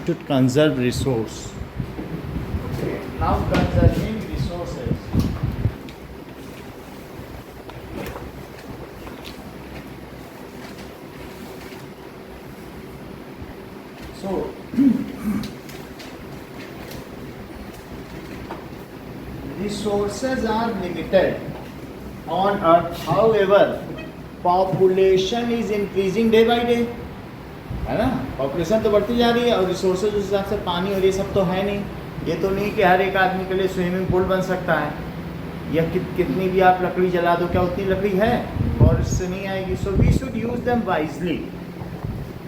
should conserve resource. Okay, now conserving resources. So resources are limited on earth, however population is increasing day by day, है ना। Population तो बढ़ती जा रही है और रिसोर्सेज उस हिसाब से पानी और ये सब तो है नहीं। ये तो नहीं कि हर एक आदमी के लिए स्विमिंग पूल बन सकता है, या कितनी भी आप लकड़ी जला दो, क्या उतनी लकड़ी है फॉरेस्ट से नहीं आएगी। So we should use them wisely,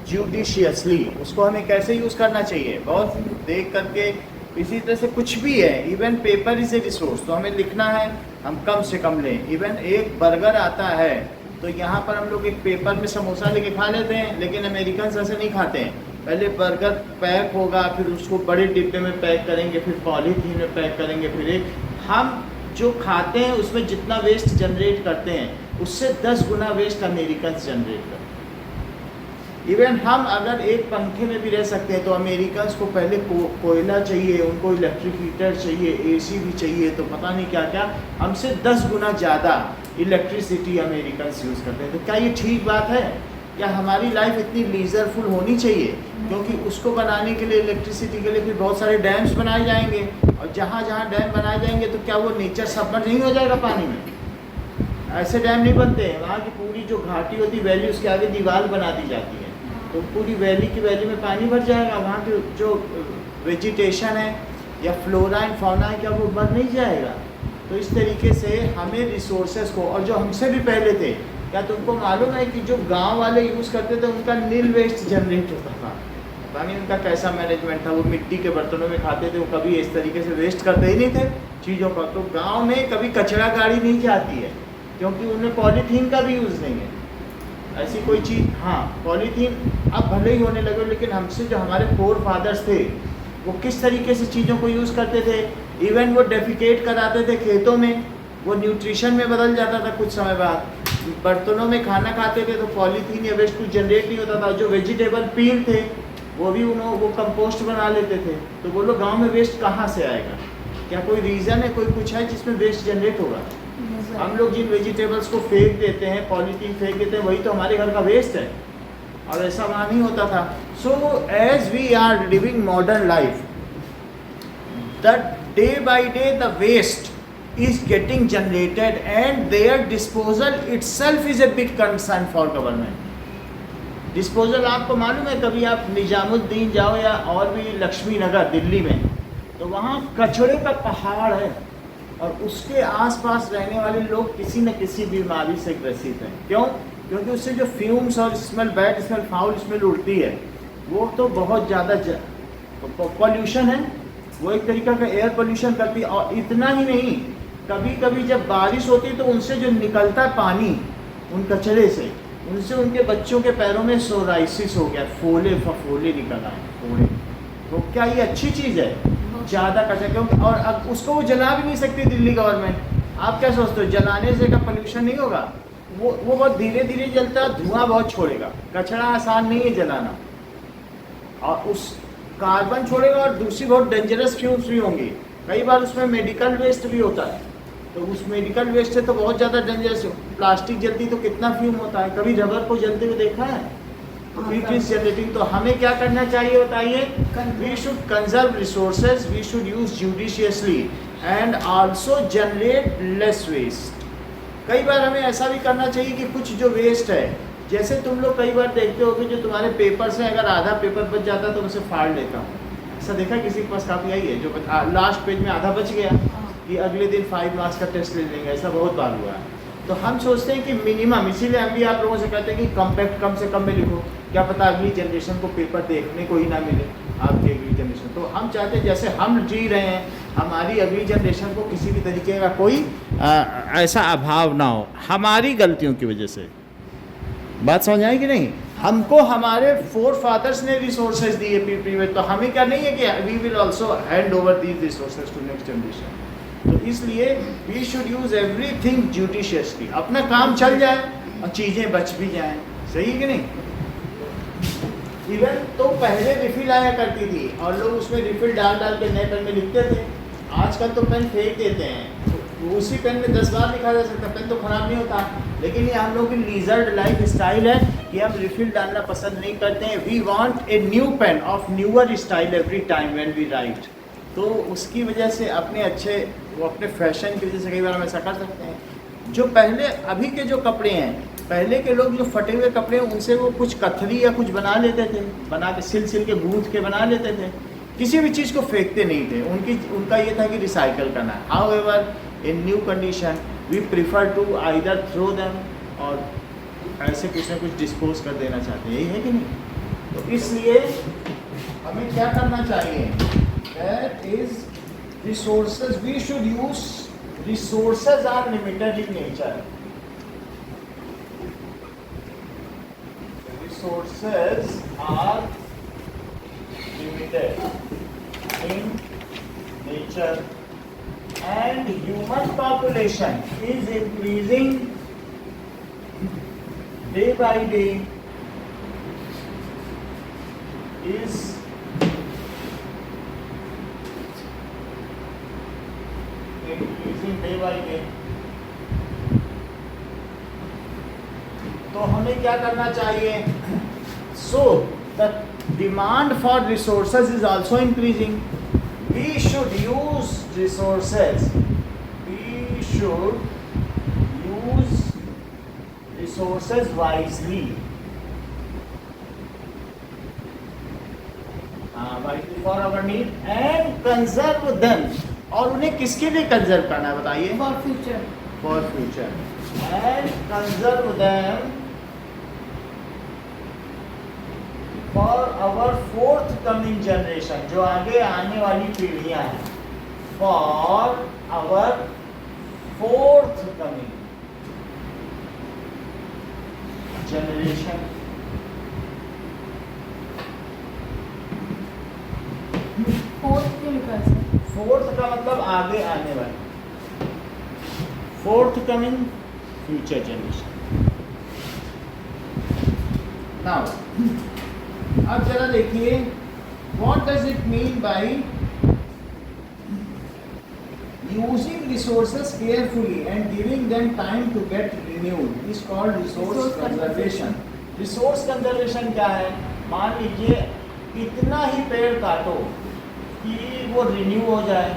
judiciously. उसको हमें कैसे यूज़ करना चाहिए, बहुत देख करके। इसी तरह से कुछ भी है, even paper is a resource, तो हमें लिखना है हम कम से कम लें। इवन एक बर्गर आता है तो यहाँ पर हम लोग एक पेपर में समोसा लेके खा लेते हैं, लेकिन अमेरिकन ऐसे नहीं खाते हैं। पहले बर्गर पैक होगा, फिर उसको बड़े डिब्बे में पैक करेंगे, फिर पॉलीथीन में पैक करेंगे, फिर एक हम जो खाते हैं उसमें जितना वेस्ट जनरेट करते हैं उससे 10 गुना वेस्ट अमेरिकन जनरेट करते हैं। इवन हम अगर एक पंखे में भी रह सकते हैं तो अमेरिकन को पहले कोयला चाहिए, उनको इलेक्ट्रिक हीटर चाहिए, एसी भी चाहिए, तो पता नहीं क्या क्या, हमसे 10 गुना ज़्यादा इलेक्ट्रिसिटी अमेरिकन यूज़ करते हैं। तो क्या ये ठीक बात है? क्या हमारी लाइफ इतनी लीजरफुल होनी चाहिए? क्योंकि उसको बनाने के लिए, इलेक्ट्रिसिटी के लिए फिर बहुत सारे डैम्स बनाए जाएंगे, और जहाँ जहाँ डैम बनाए जाएंगे तो क्या वो नेचर सबमर्ज नहीं हो जाएगा पानी में? ऐसे डैम नहीं बनते हैं। वहाँ की पूरी जो घाटी होती, वैली, उसके आगे दीवार बना दी जाती है, तो पूरी वैली की वैली में पानी भर जाएगा। वहाँ की जो वेजिटेशन है या फ्लोरा एंड फौना है, क्या वो मर नहीं जाएगा? तो इस तरीके से हमें रिसोर्सेज को, और जो हमसे भी पहले थे, क्या तुमको मालूम है कि जो गांव वाले यूज़ करते थे उनका नील वेस्ट जनरेट होता था। पता नहीं उनका कैसा मैनेजमेंट था, वो मिट्टी के बर्तनों में खाते थे, वो कभी इस तरीके से वेस्ट करते ही नहीं थे चीज़ों का। तो गाँव में कभी कचरा गाड़ी नहीं जाती है, क्योंकि उनमें पॉलीथीन का भी यूज़ नहीं है, ऐसी कोई चीज़। हाँ, पॉलीथीन अब भले ही होने लगे, लेकिन हमसे जो हमारे फोर फादर्स थे वो किस तरीके से चीज़ों को यूज़ करते थे। इवन वो डेफिकेट कराते थे खेतों में, वो न्यूट्रिशन में बदल जाता था कुछ समय बाद। बर्तनों में खाना खाते थे तो पॉलीथीन या वेस्ट कुछ जनरेट नहीं होता था। जो वेजिटेबल पील थे वो भी वो कंपोस्ट बना लेते थे। तो बोलो गाँव में वेस्ट कहाँ से आएगा? क्या कोई रीज़न है, कोई कुछ है जिसमें वेस्ट जनरेट होगा? हम लोग जिन वेजिटेबल्स को फेंक देते हैं, पॉलीथीन फेंक देते हैं, वही तो हमारे घर का वेस्ट है, और ऐसा वहाँ नहीं होता था। So as we are living modern life, the day by day the waste is getting generated and their disposal itself is a big concern for government. Disposal आपको मालूम है, कभी आप निजामुद्दीन जाओ या और भी लक्ष्मी नगर दिल्ली में, तो वहाँ कचरे का पहाड़ है, और उसके आसपास रहने वाले लोग किसी न किसी बीमारी से ग्रसित हैं। क्यों? क्योंकि उससे जो फ्यूम्स और smell, bad smell, foul smell उड़ती है, वो तो बहुत ज़्यादा पॉल्यूशन है, वो एक तरीका का एयर पोल्यूशन करती है। और इतना ही नहीं, कभी कभी जब बारिश होती है तो उनसे जो निकलता है पानी, उन कचरे से, उनसे उनके बच्चों के पैरों में सोराइसिस हो गया, फोले फफोले निकल आए, फोड़े। तो क्या ये अच्छी चीज़ है? ज़्यादा कचरा, क्योंकि और अब उसको वो जला भी नहीं सकती दिल्ली गवर्नमेंट। आप क्या सोचते हो, जलाने से का पोल्यूशन नहीं होगा? वो बहुत धीरे धीरे जलता है, धुआं बहुत छोड़ेगा। कचरा आसान नहीं है जलाना, और उस कार्बन छोड़ेगा, और दूसरी बहुत डेंजरस फ्यूम्स भी होंगी। कई बार उसमें मेडिकल वेस्ट भी होता है, तो उस मेडिकल वेस्ट से तो बहुत ज़्यादा डेंजरस। प्लास्टिक जलती तो कितना फ्यूम होता है, कभी रबर को जलते हुए देखा है? It is generating. तो हमें क्या करना चाहिए बताइए? We should conserve resources, we should use judiciously and also generate less waste. कई बार हमें ऐसा भी करना चाहिए कि कुछ जो वेस्ट है, जैसे तुम लोग कई बार देखते हो कि जो तुम्हारे पेपर्स हैं, अगर आधा पेपर बच जाता है तो उसे फाड़ लेता हूँ। ऐसा देखा किसी के पास काफ़ी आई है, जो लास्ट पेज में आधा बच गया कि अगले दिन 5 मार्क्स का टेस्ट ले लेंगे, ऐसा बहुत बार हुआ है। तो हम सोचते हैं कि मिनिमम, इसीलिए हम भी आप लोगों से कहते हैं कि कॉम्पैक्ट कम से कम में लिखो, क्या पता अगली जनरेशन को पेपर देखने को ही ना मिले आपकी अगली जनरेशन। तो हम चाहते हैं जैसे हम जी रहे हैं, हमारी अगली जनरेशन को किसी भी तरीके का कोई ऐसा अभाव ना हो हमारी गलतियों की वजह से। बात समझ आई कि नहीं? हमको हमारे फोर फादर्स ने रिसोर्सेज दिए पीपी में, तो हमें क्या नहीं है कि we will also hand over these resources to next generation. तो इसलिए we should use everything judiciously, अपना काम चल जाए और चीज़ें बच भी जाएं। सही है कि नहीं? इवन तो पहले रिफिल आया करती थी और लोग उसमें रिफिल डाल डाल के नए पेन में लिखते थे। आजकल तो पेन फेंक देते हैं, तो उसी पेन में 10 बार लिखा जा सकता, पेन तो ख़राब नहीं होता। लेकिन ये हम लोग की लीजर्ड लाइफ स्टाइल है कि हम रिफिल डालना पसंद नहीं करते हैं। We want a new pen of newer style every time when we write. तो उसकी वजह से अपने अच्छे, वो अपने फैशन की वजह से कई बार हम ऐसा कर सकते हैं। जो पहले अभी के जो कपड़े हैं, पहले के लोग जो फटे हुए कपड़े हैं उनसे वो कुछ कथरी या कुछ बना लेते थे, बना के सिल के गूंथ के बना लेते थे, किसी भी चीज़ को फेंकते नहीं थे। उनका ये था कि रिसाइकल करना है। However in new condition we prefer to either throw them और ऐसे कुछ ना कुछ डिस्पोज कर देना चाहते हैं, यही है कि नहीं? तो इसलिए हमें क्या करना चाहिए? That is resources, we should use, resources are limited in nature, resources are limited in nature and human population is increasing day by day, is increasing day by day। तो हमें क्या करना चाहिए? So the demand for resources is also increasing. We should use resources, we should use resources wisely, wisely for our need and conserve them. और उन्हें किसके लिए conserve करना है बताइए? For future, for future and conserve them for our forth coming generation, जो आगे आने वाली पीढ़ियां हैं, for our forth coming generation. Forth क्यों लिखा है? फोर्थ का मतलब आगे आने वाली, fourth coming future generation. Now अब जरा देखिए, what does it mean by using resources carefully and giving them time to get renewed is called resource conservation. Resource conservation क्या है? मान लीजिए इतना ही पेड़ काटो कि वो रिन्यू हो जाए,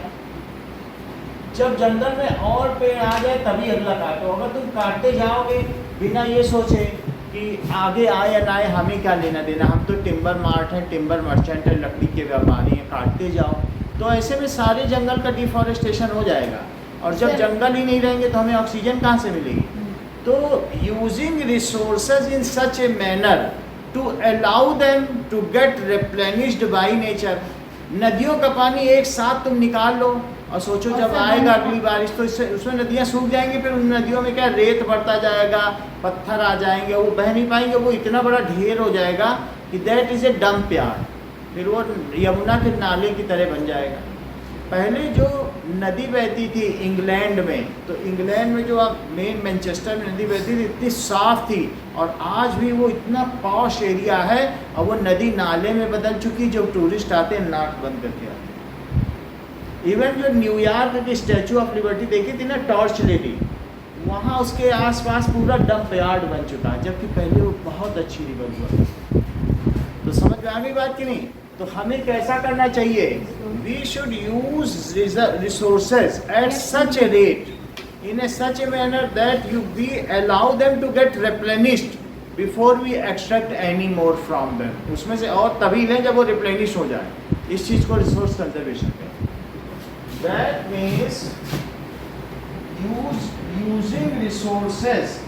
जब जंगल में और पेड़ आ जाए तभी अगला काटो। अगर तुम काटते जाओगे बिना ये सोचे कि आगे आए या ना आए हमें क्या लेना देना, हम तो टिम्बर मार्ट हैं, टिम्बर मर्चेंट हैं, लकड़ी के व्यापारी हैं, काटते जाओ, तो ऐसे में सारे जंगल का डिफॉरेस्टेशन हो जाएगा। और जब जंगल ही नहीं रहेंगे तो हमें ऑक्सीजन कहाँ से मिलेगी? तो using resources in such a manner to allow them to get replenished by nature. नदियों का पानी एक साथ तुम निकाल लो और सोचो जब आएगा अगली बारिश तो इससे उसमें नदियाँ सूख जाएंगी, फिर उन नदियों में क्या रेत बढ़ता जाएगा, पत्थर आ जाएंगे, वो बह नहीं पाएंगे, वो इतना बड़ा ढेर हो जाएगा कि that is a dump yard, फिर वो यमुना के नाले की तरह बन जाएगा। पहले जो नदी बहती थी इंग्लैंड में, तो इंग्लैंड में जो आप मेन मैनचेस्टर में नदी बहती थी इतनी साफ़ थी, और आज भी वो इतना पॉश एरिया है और वो नदी नाले में बदल चुकी, जब टूरिस्ट आते हैं नाक बंद करके आते हैं। इवन जो न्यूयॉर्क की स्टैचू ऑफ लिबर्टी देखी थी ना, टॉर्च लेडी, वहाँ उसके आसपास पूरा डंप यार्ड बन चुका है, जबकि पहले वो बहुत अच्छी रिवर हुआ। तो समझ में आ गई बात कि नहीं? तो हमें कैसा करना चाहिए? We should use resources at such a rate, in a such a manner that we allow them to get replenished before we extract any more from them। उसमें से और तभी लें जब वो replenish हो जाए। इस चीज़ को resource conservation कहते हैं। That means using resources,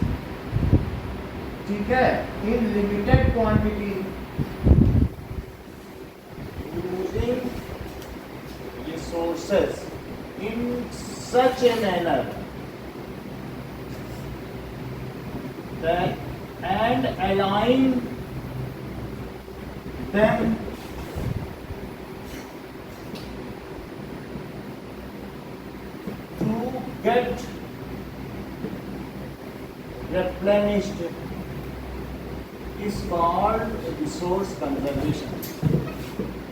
ठीक है, in limited quantity, using resources in such a manner that and allowing them to get replenished is called resource conservation.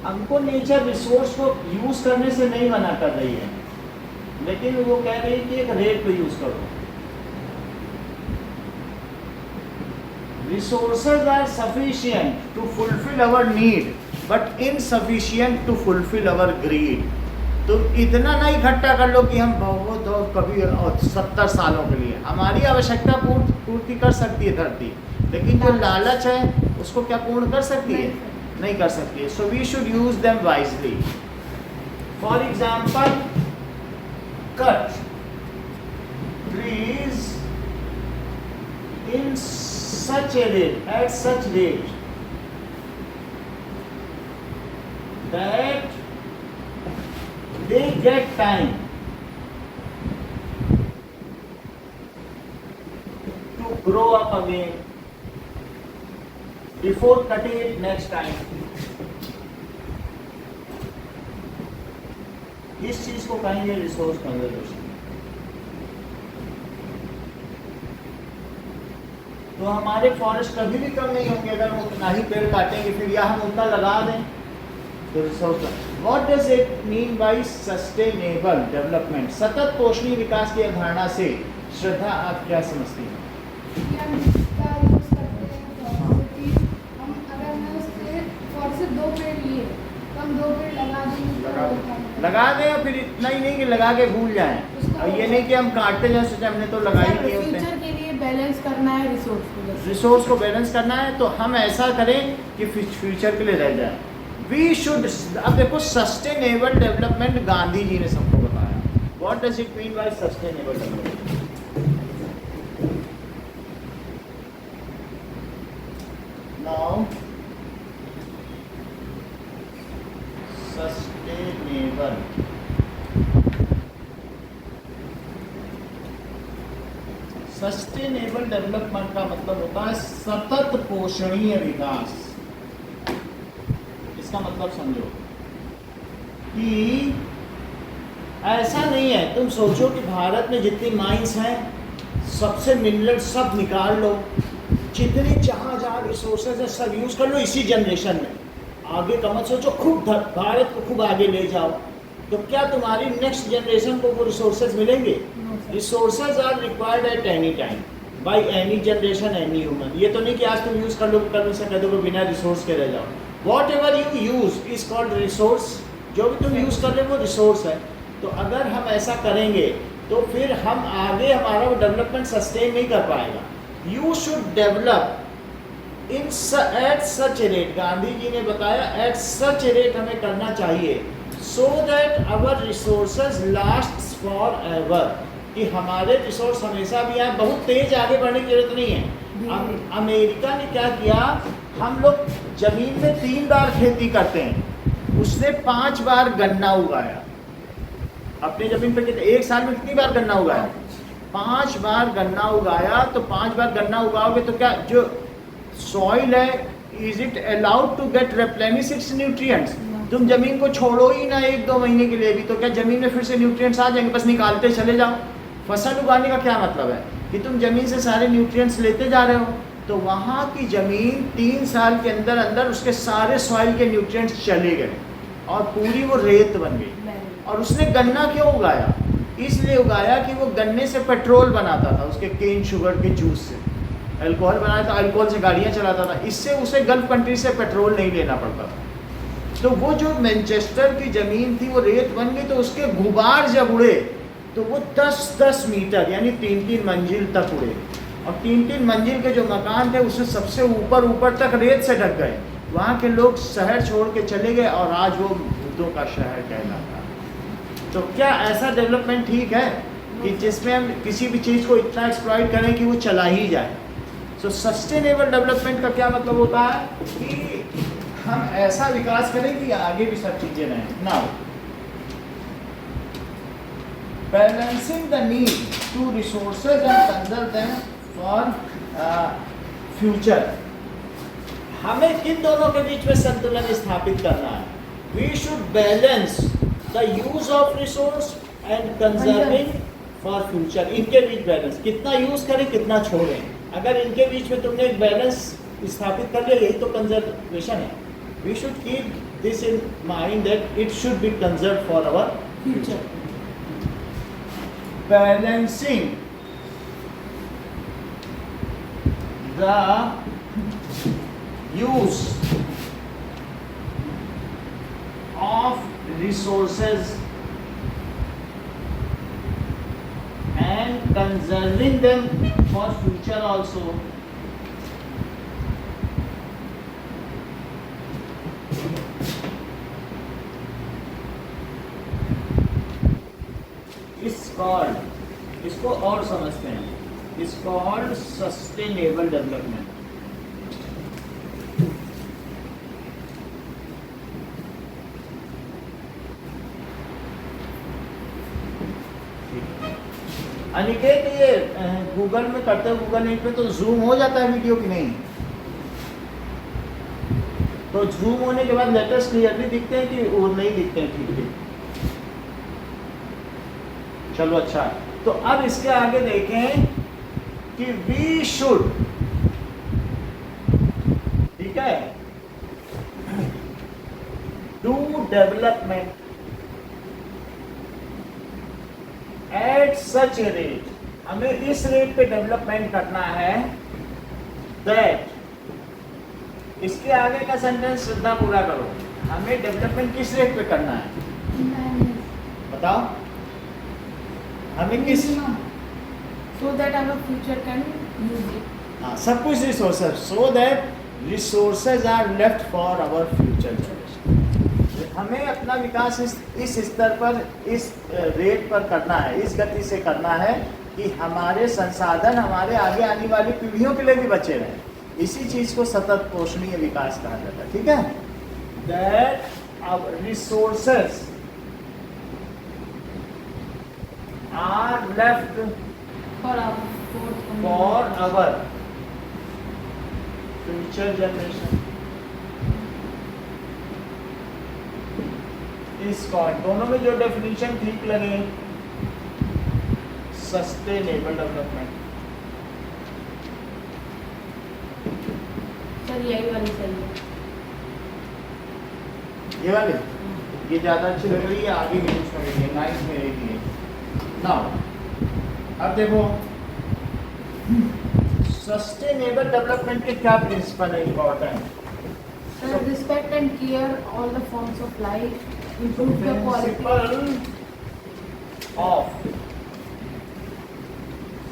हमको नेचर रिसोर्स को यूज करने से नहीं मना कर रही है, लेकिन वो कह रही है कि एक रेट पे यूज करो. Resources are sufficient to fulfill our need, but insufficient to fulfill our greed. तो इतना ना इकट्ठा कर लो कि हम बहुत और कभी 70 सालों के लिए हमारी आवश्यकता पूर्ति कर सकती है धरती, लेकिन जो लालच है उसको क्या पूर्ण कर सकती है? नहीं कर सकती है. So we should use them wisely. For example, cut trees in such a rate, at such rate that they get time to grow up again before cutting it next time. इस चीज को कहेंगे रिसोर्स कंजर्वेशन. तो हमारे forest कभी भी कम नहीं होंगे अगर हम उतना ही पेड़ काटेंगे फिर या हम उतना लगा दें. तो resource, what does it mean bye sustainable development? सतत पोषणीय विकास की अवधारणा से श्रद्धा आप क्या समझती हैं? हम इसका यूज करते हैं फॉरेस्ट की. हम अगर हम उससे फॉरेस्ट से 2 पेड़ लिए तो हम 2 पेड़ लगा देंगे. लगा दें और फिर इतना ही नहीं कि लगा के भूल जाएं. और ये नहीं कि हम काटते जाएं सोचे हमने तो लगा ही नहीं होते. फ्यूचर के लिए बैलेंस करना है रिसोर्स को बैलेंस करना है तो हम ऐसा करें कि फ्यूचर के लिए रह जाए. वी शुड, अब देखो सस्टेनेबल डेवलपमेंट गांधी जी ने सबको बताया. What does it mean bye sustainable development? Now sustainable sustainable development का मतलब होता है सतत पोषणीय विकास. इसका मतलब समझो कि ऐसा नहीं है तुम सोचो कि भारत में जितनी माइंस हैं सबसे मिनरल सब निकाल लो, जितने जहाँ रिसोर्सेज है सब यूज कर लो इसी जनरेशन में. आगे का मत सोचो, खूब भारत को खूब आगे ले जाओ. तो क्या तुम्हारी नेक्स्ट जनरेशन को वो रिसोर्सेज मिलेंगे? Resources are required at any time by any generation, any human. ये तो नहीं कि आज तुम यूज कर लो कल से कह दो बिना रिसोर्स के रह जाओ. Whatever you use is called resource. जो भी तुम यूज कर रहे हो वो रिसोर्स है. तो अगर हम ऐसा करेंगे तो फिर हम आगे हमारा वो डेवलपमेंट सस्टेन नहीं कर पाएगा. You should develop in at such a rate. Gandhi ji ने बताया at such a rate हमें करना चाहिए so that our resources lasts forever. कि हमारे रिसोर्स हमेशा भी आए. बहुत तेज आगे बढ़ने की जरूरत नहीं है. अमेरिका ने क्या किया, हम लोग जमीन में 3 बार खेती करते हैं, उसने 5 बार गन्ना उगाया. अपनी जमीन पे कितने, 1 साल में कितनी बार गन्ना उगाया? 5 बार गन्ना उगाया. तो 5 बार गन्ना उगाओगे तो क्या जो सॉइल है, is it allowed to get replenish its nutrients? तुम जमीन को छोड़ो ही ना 1-2 महीने के लिए भी, तो क्या जमीन में फिर से न्यूट्रिएंट्स आ जाएंगे? बस निकालते चले जाओ. फसल उगाने का क्या मतलब है कि तुम जमीन से सारे न्यूट्रिएंट्स लेते जा रहे हो. तो वहाँ की जमीन 3 साल के अंदर अंदर उसके सारे सॉइल के न्यूट्रिएंट्स चले गए और पूरी वो रेत बन गई. और उसने गन्ना क्यों उगाया? इसलिए उगाया कि वो गन्ने से पेट्रोल बनाता था, उसके केन शुगर के जूस से अल्कोहल बनाया था, अल्कोहल से गाड़ियाँ चलाता था. इससे उसे गल्फ कंट्री से पेट्रोल नहीं लेना पड़ता था. तो वो जो मैनचेस्टर की ज़मीन थी वो रेत बन गई. तो उसके गुबार जब उड़े तो वो 10-10 मीटर यानी 3-3 मंजिल तक उड़े. और 3-3 मंजिल के जो मकान थे उससे सबसे ऊपर तक रेत से ढक गए. वहाँ के लोग शहर छोड़ के चले गए और आज वो बुद्धों का शहर कहलाता है. तो क्या ऐसा डेवलपमेंट ठीक है कि जिसमें हम किसी भी चीज़ को इतना एक्सप्लॉइट करें कि वो चला ही जाए? सो सस्टेनेबल डेवलपमेंट का क्या मतलब होता है कि हम ऐसा विकास करें कि आगे भी सब चीज़ें रहें. Now balancing the need to resources and conserve them for future. हमें किन दोनों के बीच में संतुलन स्थापित करना है? We should balance the use of resource and conserving for future. इनके बीच बैलेंस, कितना यूज करें कितना छोड़ें. अगर इनके बीच में तुमने एक बैलेंस स्थापित कर लिया, यही तो कंजर्वेशन है। We should keep this in mind that it should be conserve for our future. Balancing the use of resources and conserving them for future also is called, इसको और समझते हैं, is called sustainable development। Aniket, ये Google में करते हो, Google meet में तो जूम हो जाता है वीडियो की नहीं? तो जूम होने के बाद लेटर्स क्लियरली दिखते हैं कि वो नहीं दिखते हैं? ठीक है, चलो अच्छा है। तो अब इसके आगे देखें कि वी शुड, ठीक है, do development at such a rate, हमें इस रेट पे डेवलपमेंट करना है दैट, इसके आगे का सेंटेंस श्रद्धा पूरा करो, हमें डेवलपमेंट किस रेट पे करना है बताओ, हमें किस, so that our future can use it. हाँ, सब कुछ resources, so that resources are left for our future generation. हमें अपना विकास इस स्तर पर, इस रेट पर करना है, इस गति से करना है कि हमारे संसाधन हमारे आगे आने वाली पीढ़ियों के लिए भी बचे रहें। इसी चीज को सतत पोषणीय विकास कहा जाता है, ठीक है। That our resources are left For our for our future generation. इसको दोनों में जो डेफिनेशन ठीक लगे, सस्टेनेबल डेवलपमेंट। सर यही वाली सही है। ये वाले, ये ज्यादा अच्छी लग रही है, आगे भी यूज करेंगे, नाइस में रहेगी। नाउ अब देखो सस्टेनेबल डेवलपमेंट के क्या प्रिंसिपल है important? Sir, respect and care all the forms of life, improve the quality. Principle of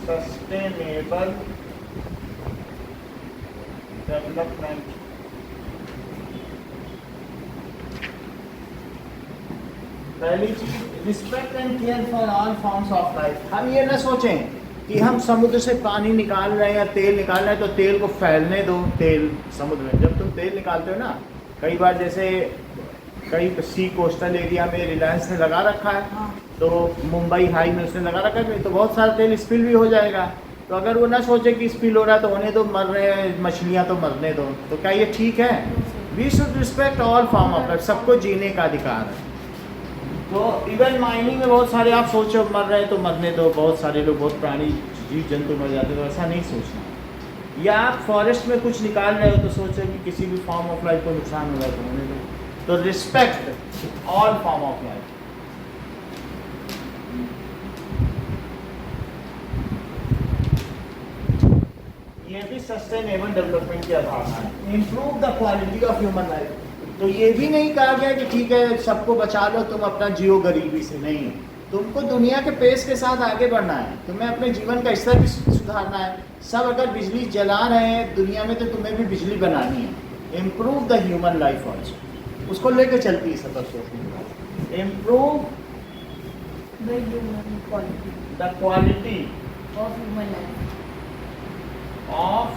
sustainable development। पहली चीज, respect and care for all forms of life. हम ये ना सोचें कि हम समुद्र से पानी निकाल रहे हैं या तेल निकाल रहे हैं तो तेल को फैलने दो, तेल समुद्र में। जब तुम तेल निकालते हो ना, कई बार जैसे कई सी कोस्टल एरिया में रिलायंस ने लगा रखा है, हाँ। तो मुंबई हाई में उसने लगा रखा है, तो बहुत सारा तेल स्पिल भी हो जाएगा। तो अगर वो ना सोचे कि स्पिल हो रहा है तो होने दो, मर रहे हैं मछलियाँ तो मरने दो, तो क्या ये ठीक है? We should respect all form of life, सबको जीने का अधिकार है। तो इवन माइनिंग में बहुत सारे आप सोचो मर रहे हैं तो मरने दो, बहुत सारे लोग, बहुत प्राणी जीव जंतु मर जाते हैं, तो ऐसा नहीं सोचना। या आप फॉरेस्ट में कुछ निकाल रहे हो तो सोचो कि किसी भी फॉर्म ऑफ लाइफ को नुकसान हो रहा है तो होने दो। तो respect all form of life. ये भी सस्टेनेबल डेवलपमेंट की अवधारणा है। Improve the quality of human life. तो ये भी नहीं कहा गया कि ठीक है सबको बचा लो, तुम अपना जियो गरीबी से, नहीं, तुमको दुनिया के पेस के साथ आगे बढ़ना है, तुम्हें अपने जीवन का स्तर भी सुधारना है। सब अगर बिजली जला रहे हैं दुनिया में तो तुम्हें भी बिजली बनानी है। Improve the human life also, उसको लेके चलती है सतत सोचने। Improve The human quality the quality of human life. Of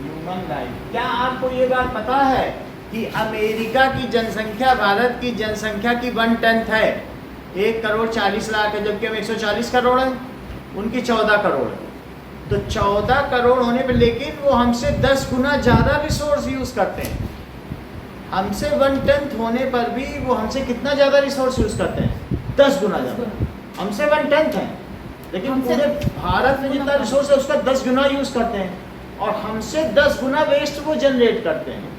human life. क्या आपको ये बात पता है कि अमेरिका की जनसंख्या भारत की जनसंख्या की 1/10 है, 1,40,00,000 है, जबकि हम 140 करोड़ हैं, उनकी 14 करोड़ है। तो 14 करोड़ होने पर, लेकिन वो हमसे 10 गुना ज़्यादा रिसोर्स यूज़ करते हैं। हमसे 1/10 होने पर भी वो हमसे कितना ज़्यादा रिसोर्स यूज़ करते हैं? 10 गुना ज़्यादा। हमसे 1/10 है, लेकिन पूरे भारत में जितना रिसोर्स है उसका 10 गुना यूज़ करते हैं। और हमसे 10 गुना वेस्ट वो जनरेट करते हैं।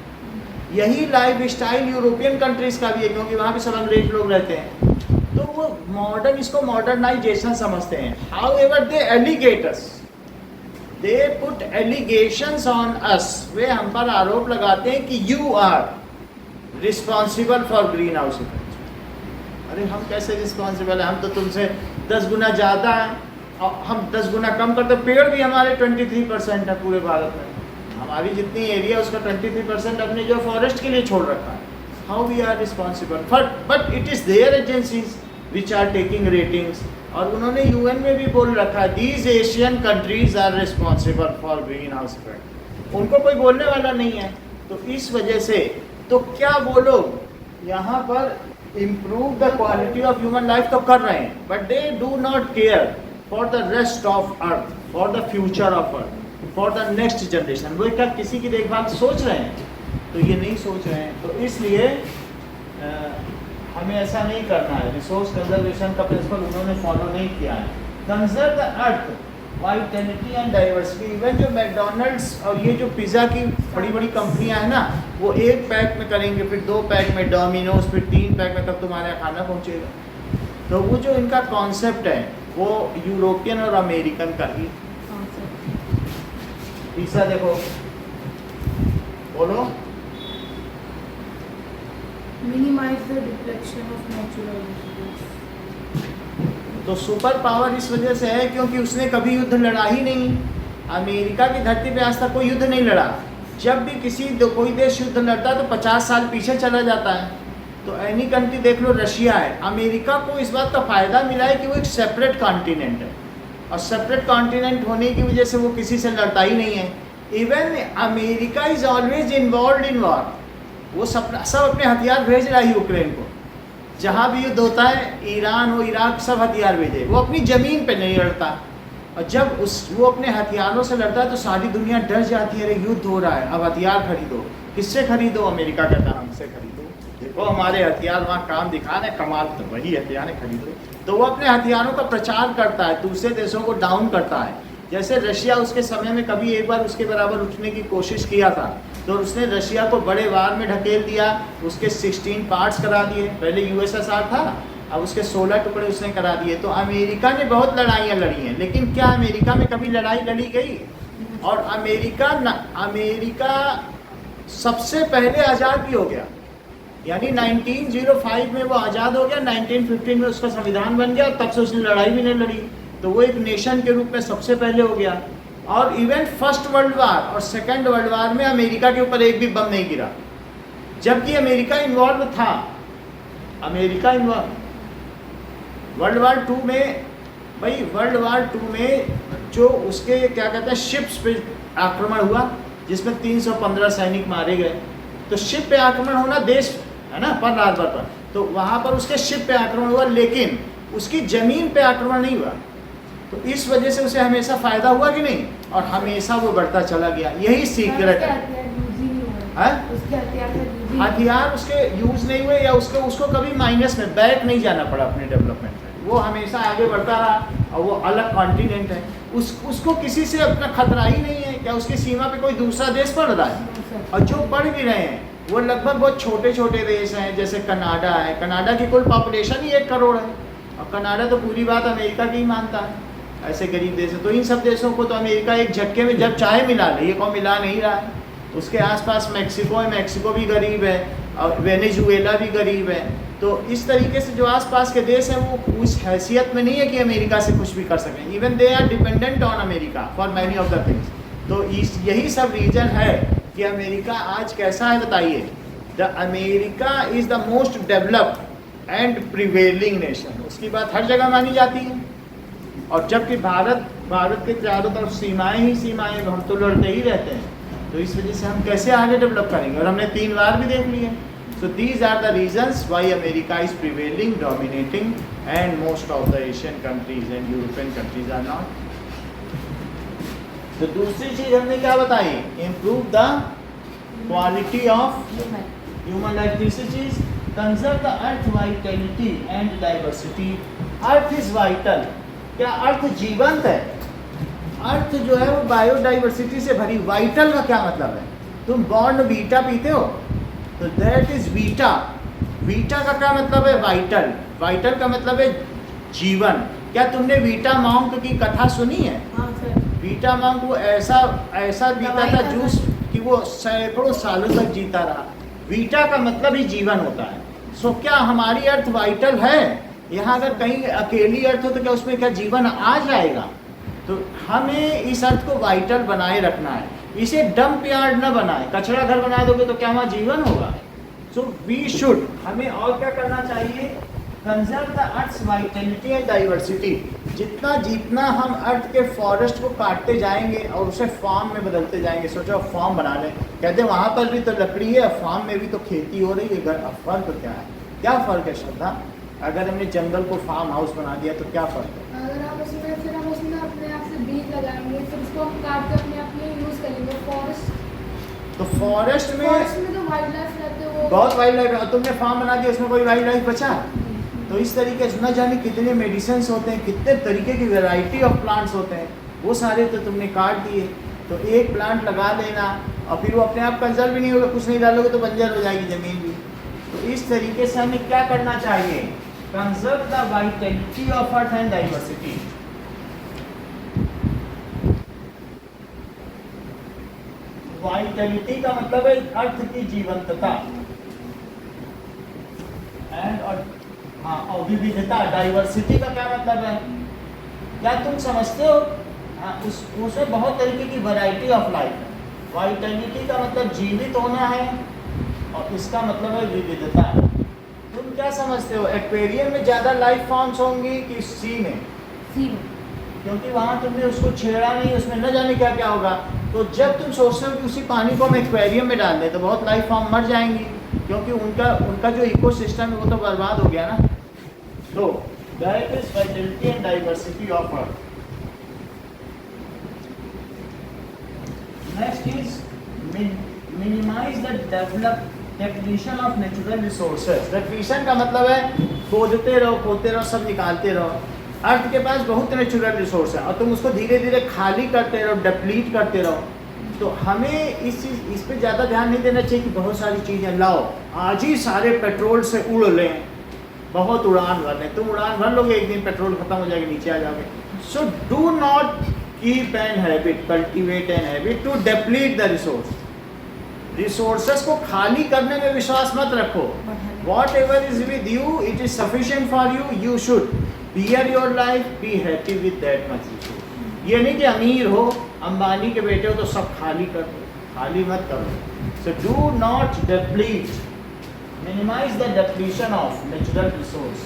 यही लाइफ स्टाइल यूरोपियन कंट्रीज का भी है, क्योंकि वहाँ पे सब अंग्रेज लोग रहते हैं, तो वो मॉडर्न, इसको मॉडर्नाइजेशन समझते हैं। हाउ एवर दे एलिगेट us, they put allegations on us, वे हम पर आरोप लगाते हैं कि you are responsible for greenhouse effect. अरे हम कैसे रिस्पॉन्सिबल हैं, हम तो तुमसे 10 गुना ज़्यादा हैं, और हम 10 गुना कम करते। पेड़ भी हमारे 23% है पूरे भारत में, हमारी जितनी एरिया उसका 23% अपने जो फॉरेस्ट के लिए छोड़ रखा है। How we are responsible for, but it is their agencies which are taking ratings, और उन्होंने यूएन में भी बोल रखा है these Asian countries are responsible for greenhouse effect. उनको कोई बोलने वाला नहीं है, तो इस वजह से तो क्या वो लोग यहाँ पर improve the quality of human life तो कर रहे हैं, but they do not care for the rest of earth, for the future of earth, for the next generation. वो क्या किसी की देखभाल सोच रहे हैं? तो ये नहीं सोच रहे हैं। तो इसलिए हमें ऐसा नहीं करना है। रिसोर्स कंजर्वेशन का प्रिंसिपल उन्होंने फॉलो नहीं किया है। Conserve the earth, vitality and diversity. Even जो मैकडोनल्ड्स और ये जो पिज़्ज़ा की बड़ी बड़ी कंपनियां हैं ना, वो 1 पैक में करेंगे, फिर 2 पैक में डोमिनोज, फिर 3 पैक में, तब तुम्हारे यहाँ खाना पहुँचेगा। तो वो जो इनका कॉन्सेप्ट है वो यूरोपियन और अमेरिकन का ही। तीसरा देखो, बोलो। minimize the depletion of natural resources. तो सुपर पावर इस वजह से है क्योंकि उसने कभी युद्ध लड़ा ही नहीं। अमेरिका की धरती पे आज तक कोई युद्ध नहीं लड़ा। जब भी कोई देश युद्ध लड़ता है तो 50 साल पीछे चला जाता है। तो एनी कंट्री देख लो, रशिया है, अमेरिका को इस बात का फ़ायदा मिला है कि वो एक सेपरेट कॉन्टिनेंट है, और सेपरेट कॉन्टिनेंट होने की वजह से वो किसी से लड़ता ही नहीं है। Even America is always involve in war. वो सब अपने हथियार भेज रहा है यूक्रेन को। जहाँ भी युद्ध होता है, ईरान हो, इराक, सब हथियार भेजे। वो अपनी ज़मीन पे नहीं लड़ता, और जब वो अपने हथियारों से लड़ता है तो सारी दुनिया डर जाती है, अरे युद्ध हो रहा है, अब हथियार खरीदो। किससे खरीदो? अमेरिका कहता है हमसे खरीदो, देखो हमारे हथियार वहाँ काम दिखा रहे, कमाल, तो वही हथियार खरीदो। तो वो अपने हथियारों का प्रचार करता है, दूसरे देशों को डाउन करता है। जैसे रशिया उसके समय में कभी एक बार उसके बराबर उठने की कोशिश किया था, तो उसने रशिया को बड़े वार में ढकेल दिया, उसके 16 पार्ट्स करा दिए। पहले यूएसएसआर था, अब उसके 16 टुकड़े उसने करा दिए। तो अमेरिका ने बहुत लड़ाइयाँ लड़ी हैं, लेकिन क्या अमेरिका में कभी लड़ाई लड़ी गई? और अमेरिका सबसे पहले आज़ाद भी हो गया, यानी 1905 में वो आज़ाद हो गया, 1915 में उसका संविधान बन गया, तब से उसने लड़ाई भी नहीं लड़ी। तो वो एक नेशन के रूप में सबसे पहले हो गया। और इवन फर्स्ट वर्ल्ड वार और सेकेंड वर्ल्ड वार में अमेरिका के ऊपर एक भी बम नहीं गिरा, जबकि अमेरिका इन्वॉल्व था। अमेरिका इन्वॉल्व वर्ल्ड वार 2 में, भाई वर्ल्ड वार 2 में जो उसके क्या कहते हैं शिप्स पे आक्रमण हुआ, जिसमें 315 सैनिक मारे गए। तो शिप पे आक्रमण होना देश है ना, पर्ल हार्बर पर, तो वहाँ पर उसके शिप पे आक्रमण हुआ, लेकिन उसकी ज़मीन पे आक्रमण नहीं हुआ। तो इस वजह से उसे हमेशा फ़ायदा हुआ कि नहीं, और हमेशा वो बढ़ता चला गया। यही सीक्रेट है। हथियार उसके यूज़ नहीं हुए, या उसको कभी माइनस में बैक नहीं जाना पड़ा अपने डेवलपमेंट में। वो हमेशा आगे बढ़ता रहा, और वो अलग कॉन्टिनेंट है, उसको किसी से अपना खतरा ही नहीं है। क्या उसकी सीमा पे कोई दूसरा देश बढ़ रहा है? और जो बढ़ भी रहे हैं वो लगभग बहुत छोटे छोटे देश हैं, जैसे कनाडा है। कनाडा की कुल पॉपुलेशन ही 1 करोड़ है, और कनाडा तो पूरी बात अमेरिका की ही मानता है। ऐसे गरीब देश है, तो इन सब देशों को तो अमेरिका एक झटके में जब चाहे मिला ले, ये को मिला नहीं रहा है। उसके आसपास मैक्सिको है, मैक्सिको भी गरीब है, और वेनेजुएला भी गरीब है। तो इस तरीके से जो आसपास के देश हैं वो उस हैसियत में नहीं है कि अमेरिका से कुछ भी कर सकें। Even they are dependent on America for many of the things. तो यही सब रीजन है कि अमेरिका आज कैसा है, बताइए। The America is the most developed and prevailing nation. उसकी बात हर जगह मानी जाती है, और जबकि भारत के चारों तरफ सीमाएं ही सीमाएं, हम तो लड़ते ही रहते हैं। तो इस वजह से हम कैसे आगे डेवलप करेंगे, और हमने 3 बार भी देख लिए। So these are the reasons why America is prevailing, dominating, and most of the Asian countries and European countries are not. तो दूसरी चीज हमने क्या बताई, improve the quality of human life. तीसरी चीज, conserve the earth vitality and diversity. Earth is vital. क्या earth जीवंत है? अर्थ जो है वो बायोडाइवर्सिटी से भरी। वाइटल का क्या मतलब है? तुम बॉर्न वीटा पीते हो तो दैट इज वीटा। वीटा का क्या मतलब है? वाइटल। वाइटल का मतलब है जीवन। क्या तुमने वीटा मॉन्क की कथा सुनी है? हाँ सर। वीटा मॉन्क वो ऐसा पीता दवाई था का जूस कि वो सैकड़ों सालों तक जीता रहा। वीटा का मतलब ही जीवन होता है। सो क्या हमारी अर्थ वाइटल है? यहाँ अगर कहीं अकेली अर्थ हो तो क्या उसमें क्या जीवन आ जाएगा? तो हमें इस अर्थ को वाइटल बनाए रखना है। इसे डंप यार्ड न बनाए। कचरा घर बना दोगे तो क्या वहाँ जीवन होगा? सो वी शुड, हमें और क्या करना चाहिए? Conserve the earth's vitality and diversity. जितना हम अर्थ के फॉरेस्ट को काटते जाएंगे और उसे फार्म में बदलते जाएंगे। सोचो फार्म बना लें, कहते हैं वहाँ पर भी तो लकड़ी है, फार्म में भी तो खेती हो रही है। अब फर्क क्या है? क्या फ़र्क है श्रद्धा? अगर हमने जंगल को फार्म हाउस बना दिया तो क्या फ़र्क है? अगर हम उसमें अपने आप से बीज लगाएंगे, फिर उसको हम काट के अपने आप में यूज़ करेंगे। तो फॉरेस्ट में तो वाइल्ड लाइफ रहते हैं, वो बहुत वाइल्ड लाइफ है। तुमने फार्म बना दिया, उसमें कोई वाइल्ड लाइफ बचा? तो इस तरीके से न जाने कितने मेडिसिन होते हैं, कितने तरीके की वैरायटी ऑफ प्लांट्स होते हैं, वो सारे तो तुमने काट दिए। तो एक प्लांट लगा लेना और फिर वो अपने आप कंजर्व भी नहीं होगा। कुछ नहीं डालोगे तो बंजर हो जाएगी ज़मीन भी। तो इस तरीके से हमें क्या करना चाहिए? Conserve the vitality of earth and diversity. Vitality का मतलब है अर्थ की जीवंतता एंड और विविधता। डाइवर्सिटी का क्या मतलब है? क्या तुम समझते हो? उसमें बहुत तरीके की वैरायटी ऑफ लाइफ है। वाइटलिटी का मतलब जीवित होना है और इसका मतलब है विविधता। तुम क्या समझते हो? एक्वेरियम में ज़्यादा लाइफ फॉर्म्स होंगी कि सी में? क्योंकि वहाँ तुमने उसको छेड़ा नहीं, उसमें न जाने क्या क्या होगा। तो जब तुम सोचते हो कि उसी पानी को हम एक्वेरियम में डाल दें तो बहुत लाइफ फॉर्म मर जाएंगी, क्योंकि उनका जो इकोसिस्टम है वो तो बर्बाद हो गया ना। तो that is vitality and diversity of earth. Next is minimize the depletion of natural resources. Depletion का मतलब है खोदते रहो, सब निकालते रहो। अर्थ के पास बहुत नेचुरल रिसोर्स है और तुम उसको धीरे धीरे खाली करते रहो, डिप्लीट करते रहो। तो हमें इस पे ज़्यादा ध्यान नहीं देना चाहिए कि बहुत सारी चीज़ें लाओ, आज ही सारे पेट्रोल से उड़ लें, बहुत उड़ान भर लें। तुम उड़ान भर लोगे, एक दिन पेट्रोल खत्म हो जाएगा, नीचे आ जाओगे। So do not keep an habit, cultivate an habit to deplete the resources को खाली करने में विश्वास मत रखो। Whatever is with you, it is sufficient for you, you should bear your life, be happy with that much resource. ये नहीं कि अमीर हो, अंबानी के बेटे हो तो सब खाली कर दो, खाली मत करो। So do not deplete, minimize the depletion of natural resource.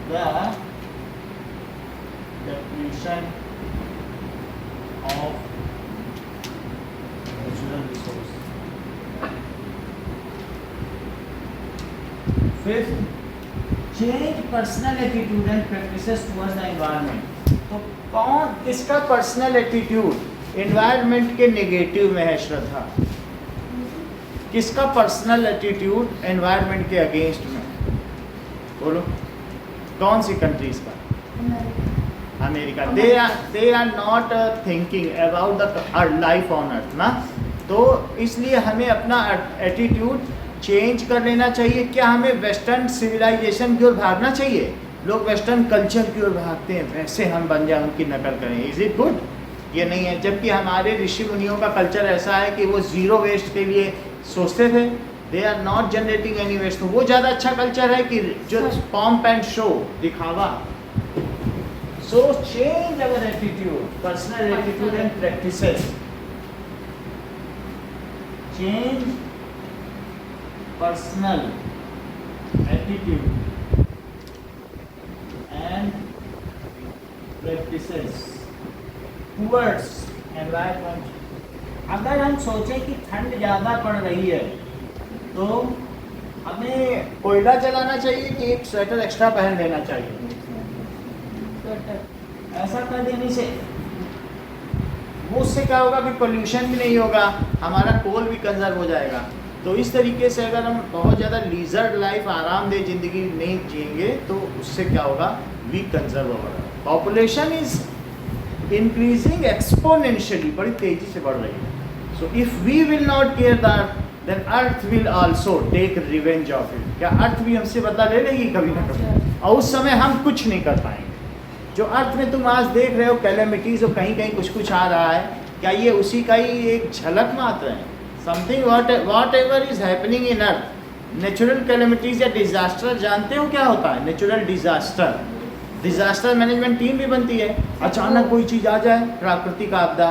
The depletion of natural resource. Fifth, change personal attitude and practices towards the environment. तो किसका पर्सनल एटीट्यूड एनवायरनमेंट के नेगेटिव में है श्रद्धा? किसका पर्सनल एटीट्यूड एनवायरनमेंट के against में? बोलो, कौन सी कंट्रीज का? America. They are not thinking about the life on earth ना। तो इसलिए हमें अपना एटीट्यूड चेंज कर लेना चाहिए। क्या हमें वेस्टर्न सिविलाइजेशन की ओर भागना चाहिए? लोग वेस्टर्न कल्चर की ओर भागते हैं, वैसे हम बन जाए, उनकी नकल करें। Is it good? ये नहीं है। जबकि हमारे ऋषि मुनियों का कल्चर ऐसा है कि वो ज़ीरो वेस्ट के लिए सोचते थे। They are not generating any waste. तो वो ज़्यादा अच्छा कल्चर है कि जो पॉम्प एंड शो, दिखावा। So change our attitude, personal attitude and practices. Change personal attitude and practices towards environment। अगर हम सोचें कि ठंड ज़्यादा पड़ रही है तो हमें कोयला जलाना चाहिए कि एक स्वेटर एक्स्ट्रा पहन लेना चाहिए? ऐसा कर देने से वो उससे क्या होगा कि पोल्यूशन भी नहीं होगा, हमारा कोल भी कंजर्व हो जाएगा। तो इस तरीके से अगर हम बहुत ज़्यादा लीजर्ड लाइफ, आरामदेह ज़िंदगी नहीं जिएंगे तो उससे क्या होगा? वी कंजर्व होगा। पॉपुलेशन इज इंक्रीजिंग एक्सपोनेंशियली, बड़ी तेजी से बढ़ रही है। So if we will not care that, then earth will also take revenge of it. क्या अर्थ भी हमसे बदला ले लेगी कभी ना कभी, और उस समय हम कुछ नहीं कर पाएंगे। जो अर्थ में तुम आज देख रहे हो कैलेमिटीज और कहीं कहीं कुछ कुछ आ रहा है, क्या ये उसी का ही एक झलक मात्र है? Something what ever is happening in earth, natural calamities या डिजास्टर, जानते हो क्या होता है natural disaster? Disaster management team भी बनती है। अचानक कोई चीज़ आ जाए, प्राकृतिक आपदा,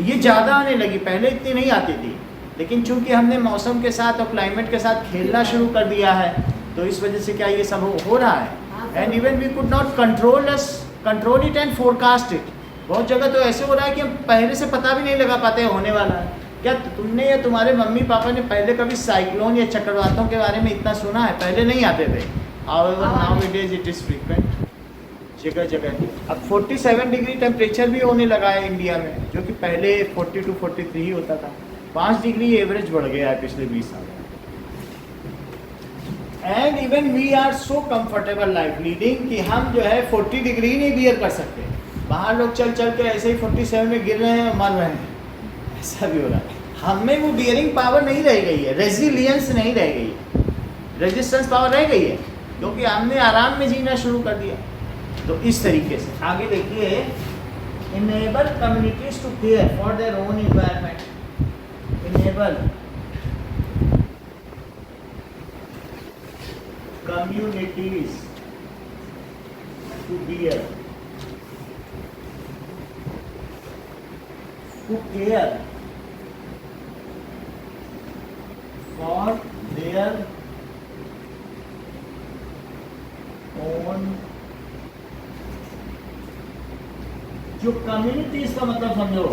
ये ज़्यादा आने लगी, पहले इतनी नहीं आती थी, लेकिन चूंकि हमने मौसम के साथ और क्लाइमेट के साथ खेलना शुरू कर दिया है, तो इस वजह से क्या ये सब हो रहा है। And even we could not control it and forecast it. बहुत जगह तो ऐसे हो रहा है कि हम पहले से पता भी नहीं लगा पाते होने वाला है। क्या तुमने या तुम्हारे मम्मी पापा ने पहले कभी साइक्लोन या चक्रवातों के बारे में इतना सुना है? पहले नहीं आते थे। However, nowadays it is frequent, जगह जगह। अब 47 डिग्री टेम्परेचर भी होने लगा है इंडिया में, जो कि पहले 42 43 ही होता था। 5 डिग्री एवरेज बढ़ गया है पिछले 20 साल में। And even we are so comfortable life leading कि हम जो है 40 डिग्री नहीं बियर कर सकते। बाहर लोग चल चल के ऐसे ही 47 में गिर रहे हैं और मर रहे हैं, ऐसा भी हो रहा है। हमें वो बियरिंग पावर नहीं रह गई है, रेजिलियंस नहीं रह गई है, रेजिस्टेंस पावर रह गई है, क्योंकि हमने आराम में जीना शुरू कर दिया। तो इस तरीके से आगे देखिए, enable communities to care for their own environment, enable communities to care for their own। जो कम्युनिटीज का मतलब समझो,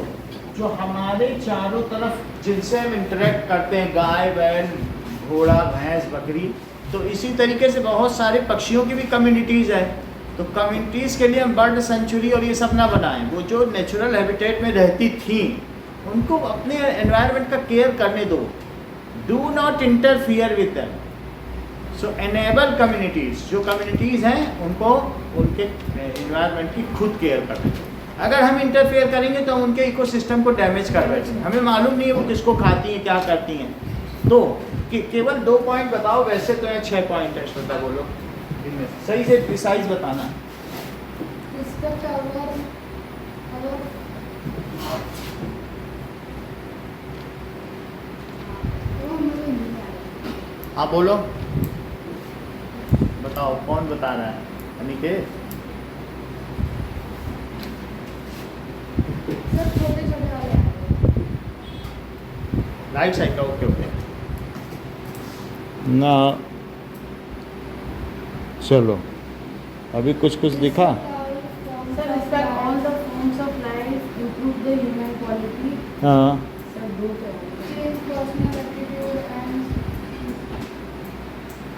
जो हमारे चारों तरफ जिनसे हम इंटरेक्ट करते हैं, गाय बैल घोड़ा भैंस बकरी, तो इसी तरीके से बहुत सारे पक्षियों की भी कम्युनिटीज़ है। तो कम्युनिटीज़ के लिए हम बर्ड सेंचुरी और ये सब ना बनाएं। वो जो नेचुरल हैबिटेट में रहती थी उनको अपने एनवायरनमेंट का केयर करने दो, do not interfere with them. So enable communities, जो कम्युनिटीज़ हैं उनको उनके एनवायरनमेंट की खुद केयर करने दो। अगर हम इंटरफेयर करेंगे तो हम उनके इकोसिस्टम को डैमेज कर बैठे। हमें मालूम नहीं है वो किसको खाती हैं, क्या करती हैं। तो केवल 2 पॉइंट बताओ, वैसे तो 6 पॉइंट है, श्रोता बोलो इनमें सही से प्रिसाइज बताना। हाँ बोलो, बताओ कौन बता रहा है? अनिकेत? राइट साइड का, ओके ओके ना। चलो अभी कुछ कुछ दिखा। Sir, respect all the forms of life, improve the human quality. हाँ Sir, change personal attitude and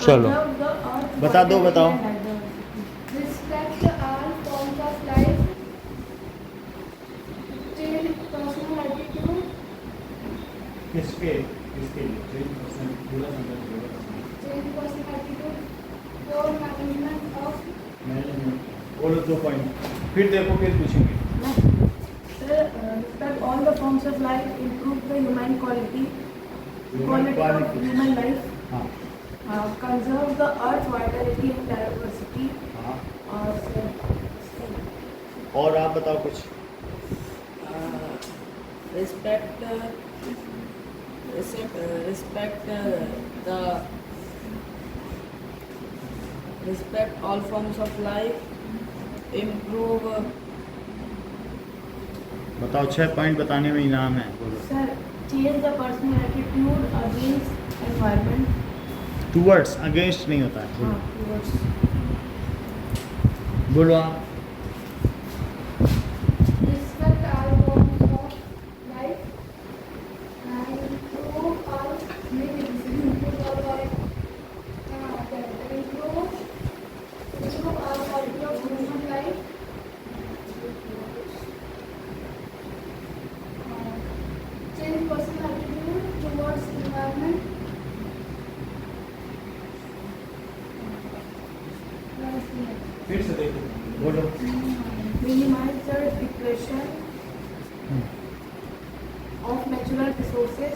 चलो preserve the earth, बता दो, quality बताओ। and diversity. Respect all forms of life, change personal attitude, किसके लिए? change personal attitude, poor management of बोलो 2 point, फिर देखो फिर पूछेंगे। Sir, respect all the forms of life, improve the human quality, quality of human life, हाँ conserve the earth, vitality and diversity, हाँ, और और आप बताओ कुछ। respect all forms of life, improve बताओ 6 पॉइंट बताने में इनाम है, बोलो। Sir, change the personal attitude against environment. Towards, against नहीं होता है, बोलो। Towards बोलो आप। respect all forms of life and improve all quality of human life. Change personal attitude towards environment. फिर से देखो, बोलो। minimize the depletion of natural resources,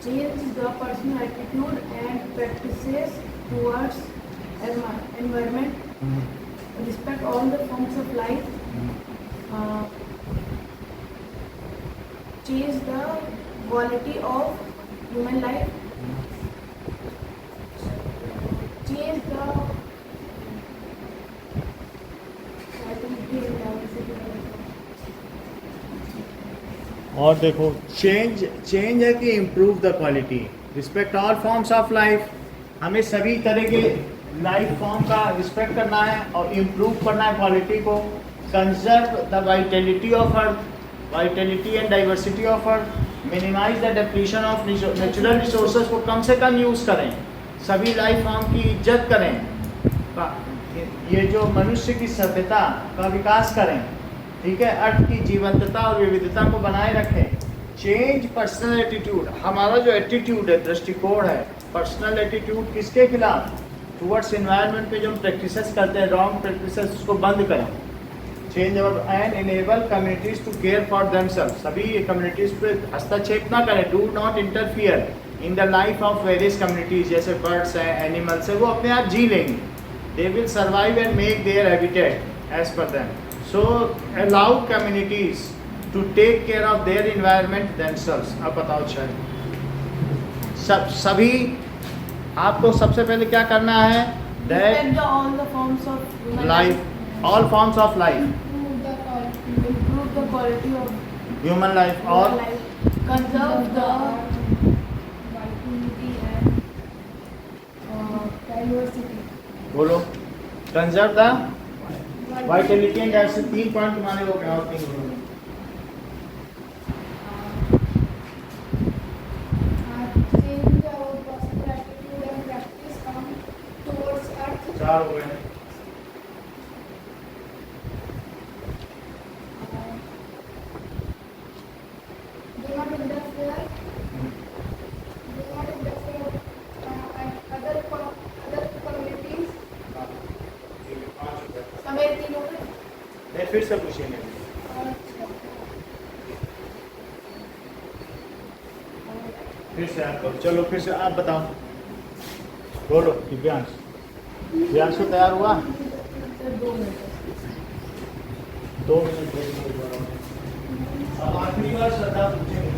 change the personal attitude and practices towards environment, respect all the forms of life, change the quality of human life, change the और देखो change है कि improve the quality, respect all forms of life. हमें सभी तरह के life form का respect करना है और इम्प्रूव करना है क्वालिटी को। Conserve the vitality of earth, vitality and diversity of earth, minimize the depletion of natural resources को कम से कम यूज़ करें, सभी लाइफ फॉर्म की इज्जत करें, ये जो मनुष्य की सभ्यता का विकास करें, ठीक है, अर्थ की जीवंतता और विविधता को बनाए रखें। चेंज पर्सनल एटीट्यूड, हमारा जो एटीट्यूड है, दृष्टिकोण है, पर्सनल एटीट्यूड किसके खिलाफ, टुवर्ड्स एनवायरनमेंट पे जो हम प्रैक्टिसेस करते हैं, रॉन्ग प्रैक्टिसेस, उसको बंद करें। Change and enable communities to care for themself, सभी कम्युनिटीज पे हस्तक्षेप ना करें, do not interfere in the life of various communities, जैसे बर्ड्स हैं, एनिमल्स हैं, वो अपने आप जी लेंगे, they will survive and make their habitat as per them. So allow communities to take care of their environment themselves। अब बताओ शायद सभी आपको सबसे पहले क्या करना है, respect all the forms of human life, all forms of life, improve the quality of human life, और human life, conserve the vitality and diversity, बोलो, कंजर्व द वाइटलिटी एंड ऐसे 3 पॉइंट तुम्हारे हो गए, और 3 बोलो। change our personal attitude and practice come towards earth, 4 हो गए। do not interfere other communities। हमें 3 हो गए। नहीं, फिर से पूछेंगे। फिर से आप करो, चलो फिर से आप बताओ, बोलो। दिव्यांश, दिव्यांश को तैयार हुआ? 2 मिनट। 2 मिनट। अब आखिरी बार श्रद्धा पूछेंगे।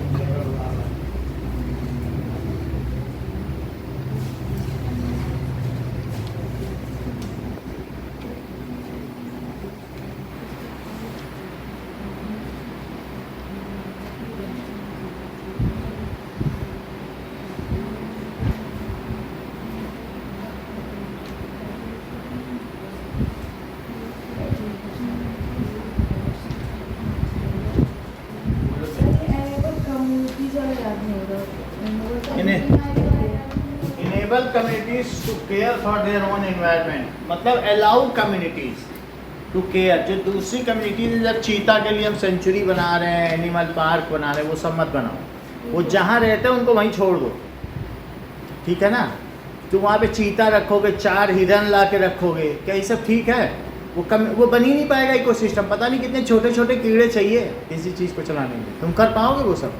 Enable communities to care for their own environment, मतलब allow communities to care। जो दूसरी कम्युनिटीज, जब चीता के लिए हम सेंचुरी बना रहे हैं, एनिमल पार्क बना रहे हैं, वो सब मत बनाओ। वो जहाँ रहते हैं उनको वहीं छोड़ दो, ठीक है ना। तो वहाँ पे चीता रखोगे, 4 हिरन ला के रखोगे, क्या ये सब ठीक है? वो बन ही नहीं पाएगा इकोसिस्टम। पता नहीं कितने छोटे छोटे कीड़े चाहिए इसी चीज़ को चलाने में, तुम कर पाओगे वो सब?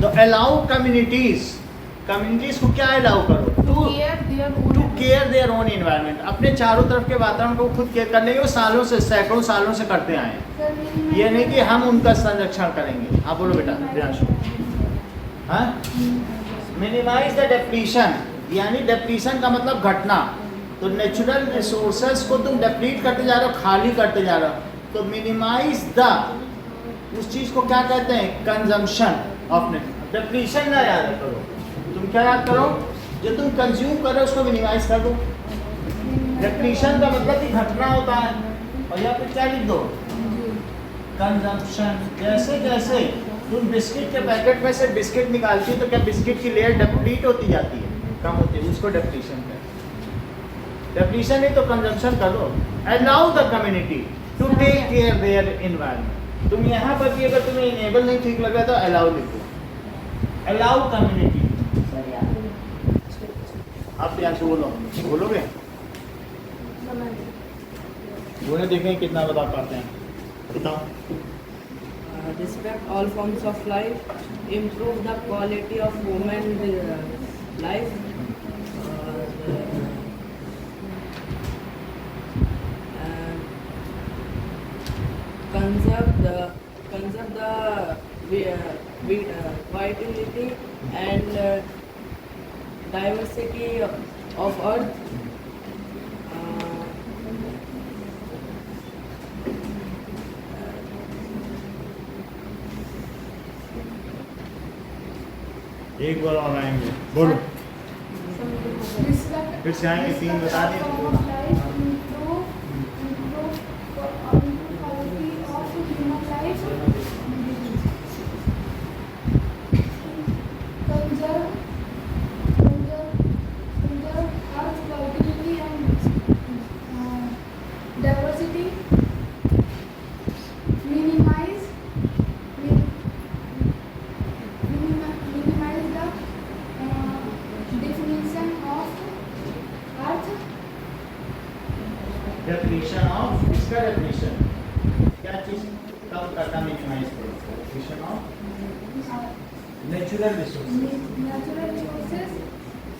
तो अलाउ कम्युनिटीज को क्या अलाउ करो, to care their own environment, अपने चारों तरफ के वातावरण को खुद केयर करने के। वो सालों से, सैकड़ों सालों से करते आए हैं। ये नहीं कि हम उनका संरक्षण करेंगे। हाँ बोलो बेटा, प्रियांशु। हाँ, मिनिमाइज द डेप्लीशन, यानी डेप्लीशन का मतलब घटना। तो नेचुरल रिसोर्सेज को तुम डेप्लीट करते जा रहे हो, खाली करते जा रहे हो। तो मिनिमाइज द, उस चीज़ को क्या कहते हैं, कंजम्पशन ऑफ नेचुरल। डेप्लीशन ना याद करो, तुम क्या याद करो, जो तुम कंज्यूम कर रहे हो उसको मिनिमाइज कर दो। डेप्लीशन का मतलब कि घटना होता है, और यहाँ पे क्या लिख दो, कंजम्पशन। जैसे जैसे तुम बिस्किट के पैकेट में से बिस्किट निकालती हो, तो क्या बिस्किट की लेयर डेप्लीट होती जाती है, कम होती है, उसको डेप्लीशन कहते हैं। डेप्लीशन नहीं तो कंजम्पशन करो। Allow the community to take care their environment. तुम यहाँ पर भी अगर तुम्हें इनेबल नहीं ठीक लग रहा तो अलाउ लिखो, अलाउ कम्युनिटी। आप यहाँ से बोलोगे, उन्हें देखें कितना बता पाते हैं, बताओ। respect all forms of life, improve the quality of human life, conserve the vitality and diversity of earth. एक बार और आएंगे, बोलो। Respect फिर से आएंगे, तीन बता दें। all forms of life, improve quality of human life, conserve earth fertility and diversity, minimize the definition of earth, definition of, इसका डेफिनेशन क्या चीज कम करना, मिनिमाइज करो। Definition of natural resource. natural resources,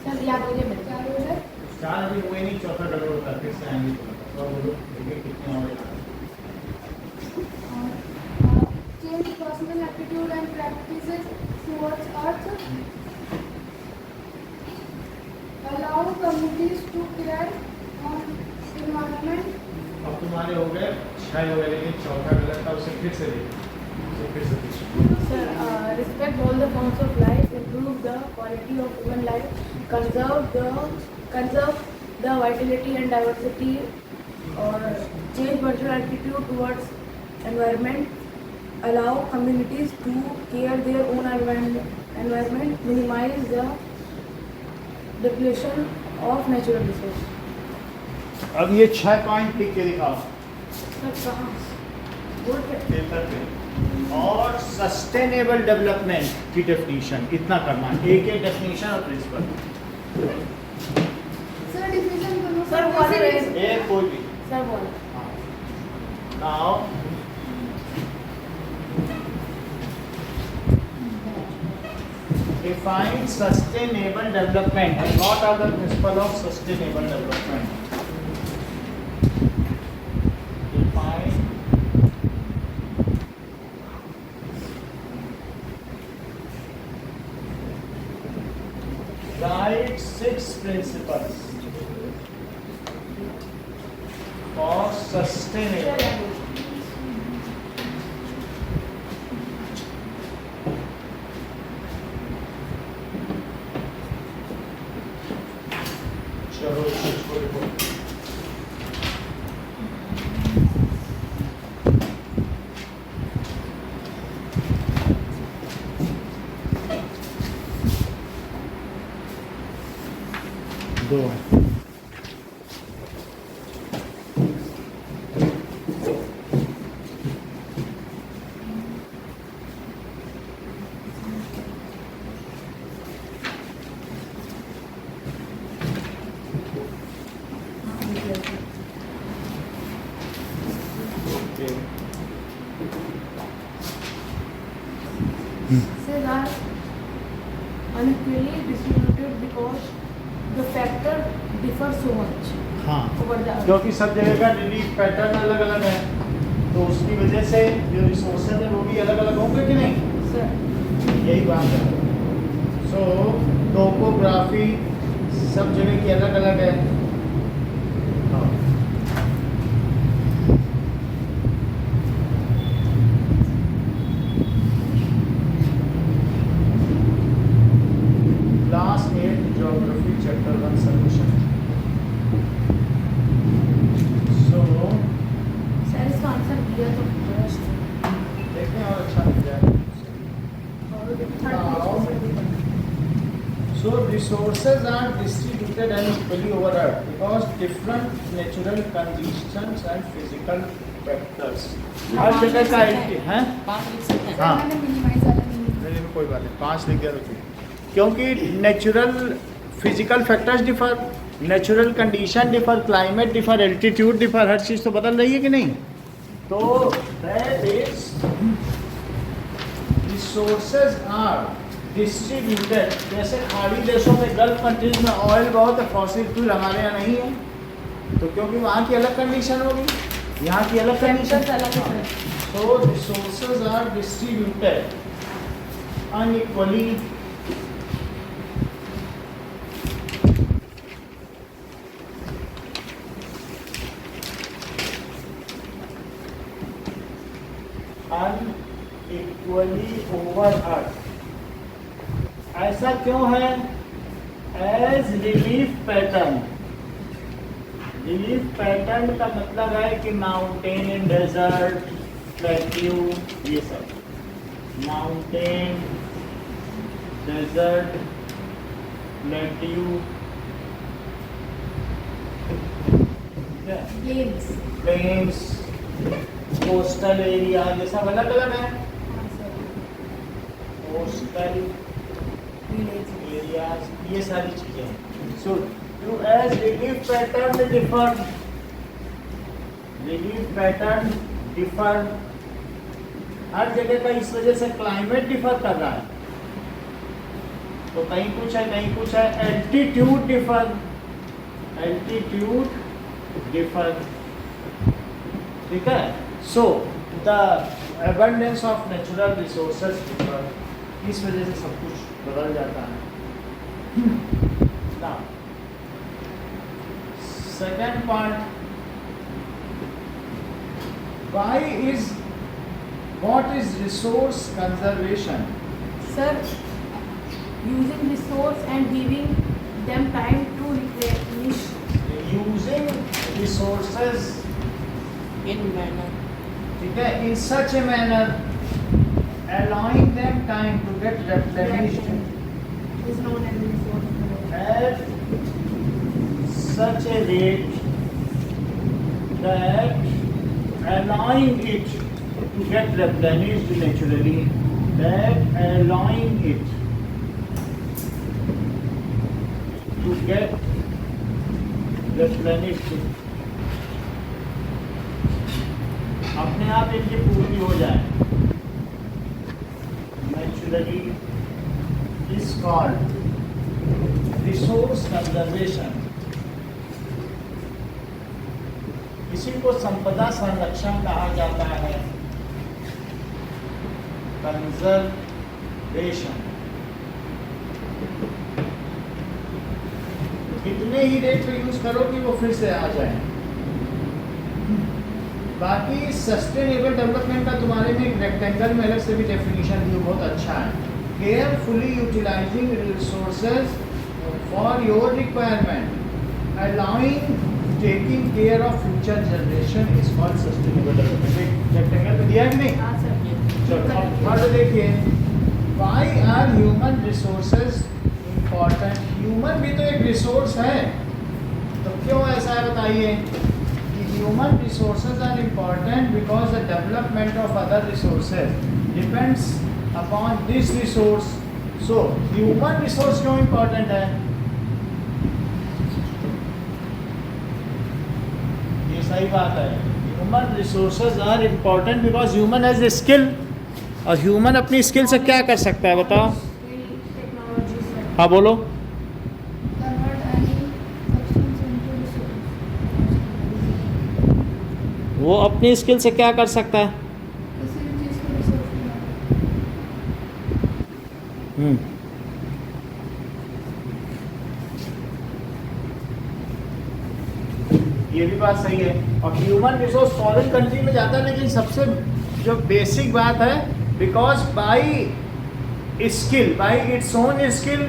sir याद हो गया मेरे क्या बोल रहे हैं? चार भी हुए नहीं, चौथा डबल होता है, फिर से आएंगे और बोलो देखिए कितने और याद Change personal attitude and practices towards earth, allow communities to care on environment, अब तुम्हारे हो गए 6 हो गए, लेकिन चौथा गलत था, उसे फिर से देखो, उसे फिर से पूछो। Sir, respect all the forms of life, improve the quality of human life, conserve the vitality and diversity, or change personal attitude towards environment, allow communities to care their own environment, minimize the depletion of natural resources. अब ये 6 point लिख के दिखाओ Sir, कहाँ? Board पे? Paper पे। और sustainable development की डेफिनेशन इतना करना, एक एक डेफिनेशन और प्रिंसिपल। sir definition करो Sir, what is it? एक कोई भी। Sir, बोलो। Now define sustainable development and what are the principles of sustainable development? Define write 6 principles for sustainable. चलो इसको लिखो। दो। Says are unequally distributed because the factor differ so much हाँ, over the earth. क्योंकि सब जगह का रिलीफ पैटर्न अलग अलग है, तो उसकी वजह से जो रिसोर्सेज है वो भी अलग अलग होंगे कि नहीं, Sir, यही बात है। सो टोपोग्राफी सब जगह की अलग अलग है। हाँ। Class 8 geography chapter 1 solution. So sir इसका आंसर दिया तो बेस्ट देखते हैं और अच्छा मिल जाए। और third So resources are distributed unequally over Earth because different natural conditions and physical factors. हर जगह का है। पाँच लिख सकते हैं। हाँ। मैंने मिनिमाइज वाला नहीं लिखा। नहीं कोई बात नहीं, 5 लिख दिया तो ठीक। क्योंकि natural physical factors differ, natural condition differ, climate differ, altitude differ, हर चीज़ तो बदल रही है कि नहीं? तो that is resources are distributed. जैसे खाड़ी देशों में, गल्फ कंट्रीज में ऑयल बहुत है, फॉसिल फ्यूल हमारे यहाँ नहीं है, तो क्योंकि वहाँ की अलग कंडीशन होगी, यहाँ की अलग कंडीशन। तो resources are distributed unequally over earth. ऐसा क्यों है? As relief pattern. Relief pattern का मतलब है कि माउंटेन, डेजर्ट, प्लेट्यू, ये सब mountain, desert, plateau, plains. Plains, coastal area, ये सब अलग अलग है। कोस्टल एरियाज, ये सारी चीजें। So two as relief pattern differ, relief pattern differ, हर जगह का इस वजह से क्लाइमेट डिफर कर रहा है। तो कहीं कुछ है, कहीं कुछ है। एल्टीट्यूड डिफर, एल्टीट्यूड डिफर, ठीक है। So the abundance of natural resources differ, इस वजह से सब कुछ बदल जाता है। Now, second part, what is resource conservation? Sir, using resource and giving them time to replenish. Using resources In manner. ठीक है, in such a manner, allowing them time to get replenished Is known as resource management. at such a rate that allowing it to get replenished naturally, that allowing it to get replenished, अपने आप इनकी पूर्ति हो जाए, naturally is called resource conservation। इसी को संपदा संरक्षण कहा जाता है, कंजर्वेशन। कितने ही रेट पे यूज करो कि वो फिर से आ जाए। बाकी सस्टेनेबल डेवलपमेंट का तुम्हारे में एक रेक्टेंगल में अलग से भी डेफिनेशन दी, बहुत अच्छा है। Carefully utilizing resources for your requirement, allowing taking care of future generation is called sustainable development. एक रेक्टेंगल में दिया है कि नहीं? हाँ सर। चलो अब थर्ड देखिए, why are human resources important? Human भी तो एक रिसोर्स है, तो क्यों ऐसा है बताइए कि human resources are important because the development of other resources depends upon this resource. So human resource क्यों इम्पॉर्टेंट है? ये सही बात है, human resources are important because human has a skill, और ह्यूमन अपनी स्किल से क्या कर सकता है बताओ? Technology sir. हाँ बोलो। Convert any substance into resource। वो अपनी स्किल से क्या कर सकता है? किसी भी चीज़ को रिसोर्स बना। ये भी बात सही है। और ह्यूमन रिसोर्स फॉरेन कंट्री में जाता है, लेकिन सबसे जो बेसिक बात है, because by skill, by its own skill,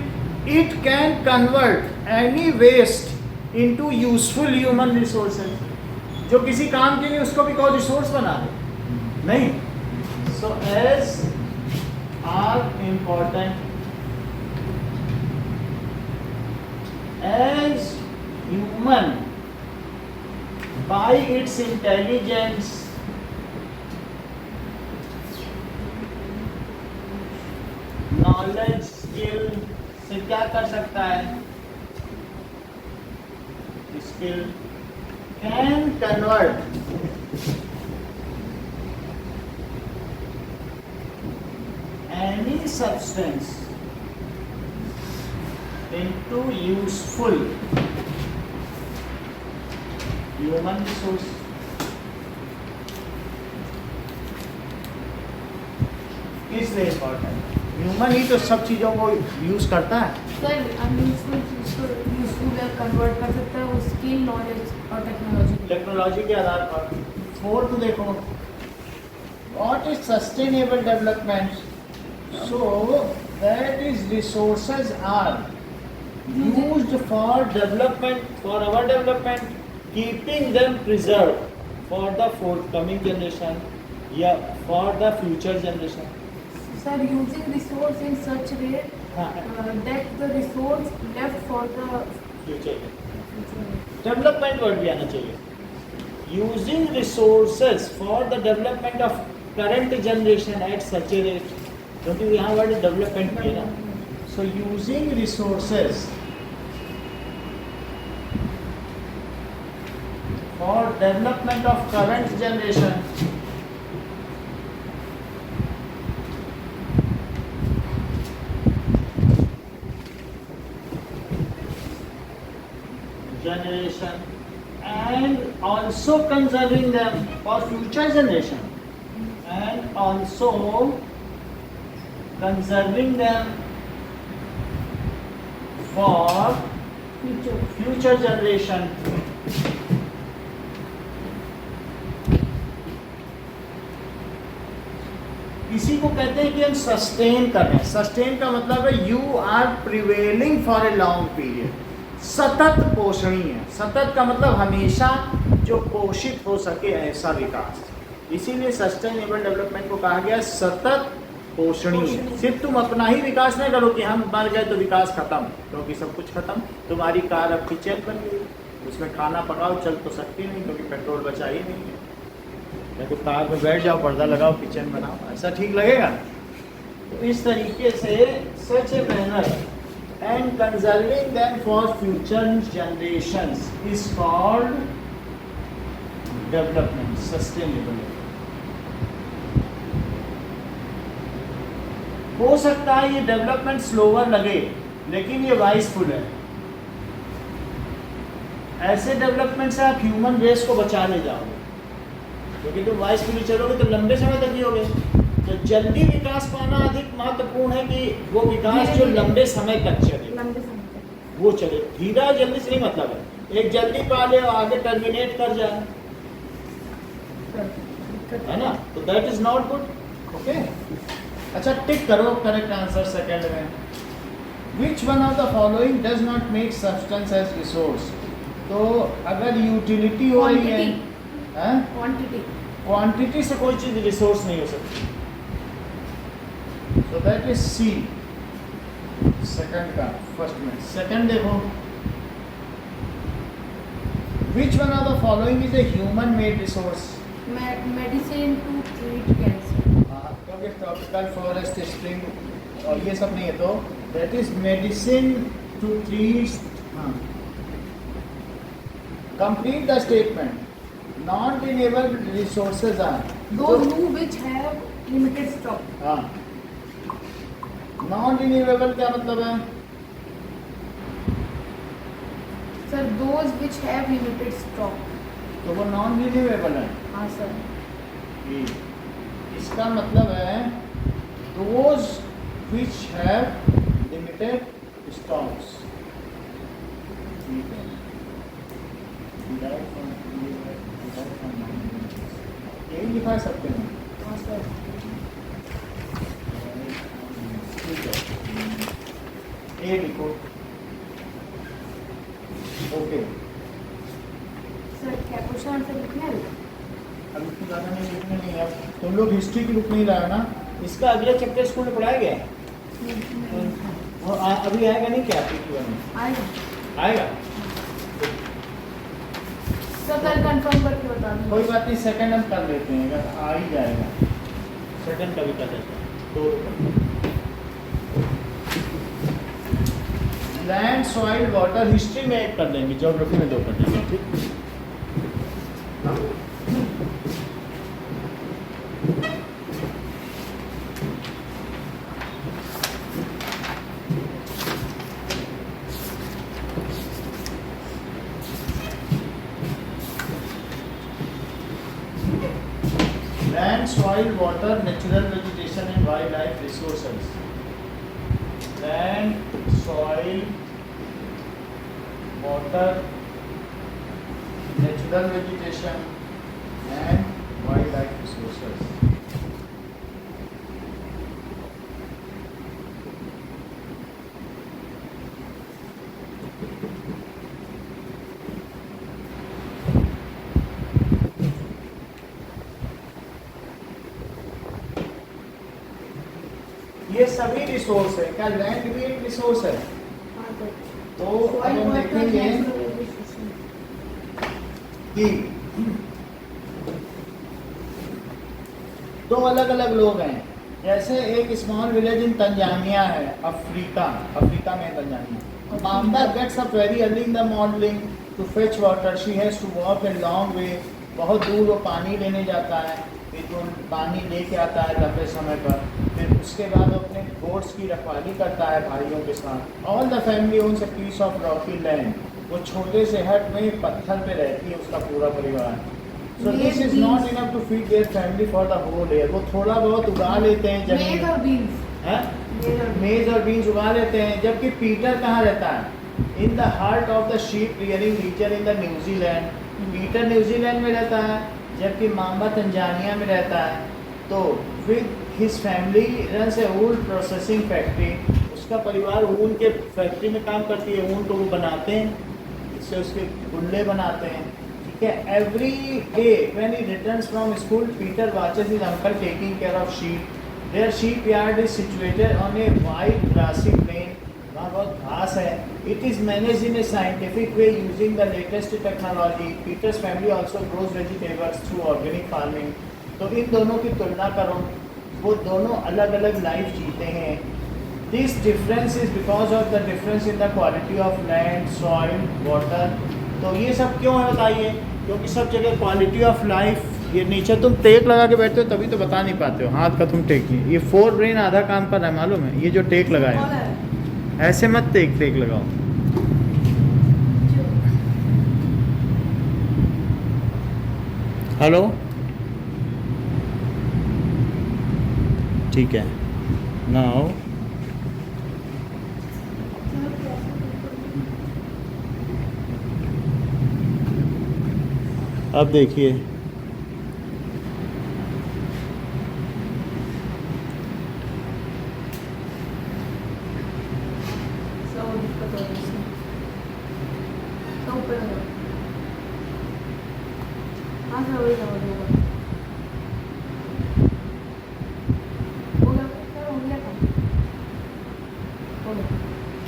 it can convert any waste into useful human resources. जो किसी काम के लिए उसको भी कोई रिसोर्स बना दे, नहीं। So as are important as human by its intelligence, knowledge, skill से क्या कर सकता है? skill can convert any substance into useful human resource. इसलिए इम्पोर्टेंट, ह्यूमन ही तो सब चीज़ों को यूज करता है। सर यूजफुल कन्वर्ट कर सकता है वो स्किल, नॉलेज और टेक्नोलॉजी। टेक्नोलॉजी के आधार पर। फोर्थ देखो, what is sustainable development? So that is resources are used for development, for our development, keeping them preserve for the forthcoming generation या for the future generation. Sir using resource in such way that the resource left for the future development word भी आना चाहिए। Using resources for the development of current generation at such a rate, क्योंकि यहाँ word development भी है ना। So using resources for development of current generation and also conserving them for future generation, and also conserving them for future generation. इसी को कहते हैं कि हम सस्टेन कर रहे हैं। सस्टेन का मतलब है you are prevailing for a long period, सतत पोषणीय। सतत का मतलब हमेशा जो पोषित हो सके ऐसा विकास। इसीलिए सस्टेनेबल डेवलपमेंट को कहा गया सतत पोषणीय। सिर्फ तुम अपना ही विकास नहीं करो कि हम मर गए तो विकास खत्म, क्योंकि सब कुछ खत्म। तुम्हारी कार अब किचन बन गई, उसमें खाना पकाओ, चल तो सकती नहीं क्योंकि पेट्रोल बचा ही नहीं है। या तो कार में बैठ जाओ, पर्दा लगाओ, किचन बनाओ, ऐसा ठीक लगेगा? तो इस तरीके से such a manner and conserving them for future generations is called development, sustainable. हो सकता है ये डेवलपमेंट स्लोवर लगे, लेकिन ये वाइसफुल है। ऐसे डेवलपमेंट से आप ह्यूमन रेस को बचा ले जाओगे, क्योंकि तुम वाइसफुली चलोगे तो लंबे समय तक जियोगे। तो जल्दी विकास पाना अधिक महत्वपूर्ण है कि वो विकास जो लंबे समय तक चले, वो चले। धीरा जल्दी से नहीं मतलब है, एक जल्दी पा ले और आगे टर्मिनेट कर जाए, है ना? तो that is not good. Okay, अच्छा टिक करो करेक्ट आंसर सेकंड में। Which one of the following does not make substance as resource? तो अगर यूटिलिटी हो रही है, क्वांटिटी से कोई चीज रिसोर्स नहीं हो सकती। So that is C, second का फर्स्ट में। सेकंड देखो, which one of the following is a human made resource? Medicine to treat cancer. हाँ, क्योंकि ट्रॉपिकल फॉरेस्ट स्प्रिंग और ये सब नहीं है, तो that is medicine to treat। हाँ, complete the statement. Non-renewable resources are those which have limited stock। हाँ, नॉन रिन्यूएबल क्या मतलब है? Sir those which have limited stock। तो वो नॉन रिन्यूएबल है। हाँ सर। इसका मतलब है those which have limited stocks। यही लिखा है सबके में। हाँ सर। ठीक है, ए लिखो। ओके, सर क्या क्वेश्चन आंसर लिखना है? अब इसको ज़्यादा नहीं लिखना नहीं है। अब तुम लोग हिस्ट्री की बुक नहीं लाए ना? इसका अगला चैप्टर स्कूल में पढ़ाया गया है? और अभी आएगा नहीं क्या आपकी में? आएगा। सर कल कंफर्म करके बता दूँ। कोई बात नहीं, सेकंड हम कर लेते हैं, अगर आ ही जाएगा सेकंड का भी कर देते हैं। 2 लैंड, सॉइल, वाटर, हिस्ट्री में एक कर लेंगे, ज्योग्राफी में 2 कर लेंगे, ठीक। Land, soil, water, natural vegetation and wildlife resources. Land, soil, water, natural vegetation and wildlife resources. ये सभी रिसोर्स है। क्या लैंड भी एक रिसोर्स है? तो अब हम देखेंगे कि 2 अलग अलग लोग हैं। जैसे एक स्मॉल विलेज इन तंजानिया है, अफ्रीका में Tanzania. Mamda gets up very early in the morning to fetch water. She has to walk a long way. बहुत दूर वो पानी लेने जाता है, फिर वो पानी लेके आता है लंबे समय पर। फिर उसके बाद वो अपने गोट्स की रखवाली करता है भाइयों के साथ। All the family owns a piece of rocky land. वो छोटे से हट में पत्थर पे रहती है उसका पूरा परिवार। So this is not enough to feed their family for the whole year. वो थोड़ा बहुत उगा लेते हैं मेज जमीन, और बीन्स, है मेज और बीन्स उगा लेते हैं। जबकि पीटर कहाँ रहता है? In the heart of the sheep rearing region in the New Zealand. Peter New Zealand में रहता है, जबकि माम्बा तंजानिया में रहता है। तो with his family runs A wool processing factory. उसका परिवार ऊन के फैक्ट्री में काम करती है। ऊन को वो बनाते हैं, इससे उसके गुल्ले बनाते हैं, ठीक है। Every day when he returns from school, Peter watches his uncle taking care of sheep. Their sheep yard is situated on a wide grassy plain. वहाँ बहुत घास है। It is manage in a scientific way using the latest technology. Peter's family also grows vegetables through organic farming. तो इन दोनों की तुलना करो, वो दोनों अलग अलग लाइफ जीते हैं। This difference is because of the difference in the quality of land, soil, water. तो ये सब क्यों है बताइए? क्योंकि सब जगह क्वालिटी ऑफ लाइफ। ये नीचे तुम टेक लगा के बैठते हो तभी तो बता नहीं पाते हो, हाथ का तुम टेक नहीं। ये 4 ब्रेन आधा काम कर रहा है, मालूम है? ये जो टेक लगाए ऐसे मत टेक लगाओ। हेलो, ठीक है। नाउ अब देखिए,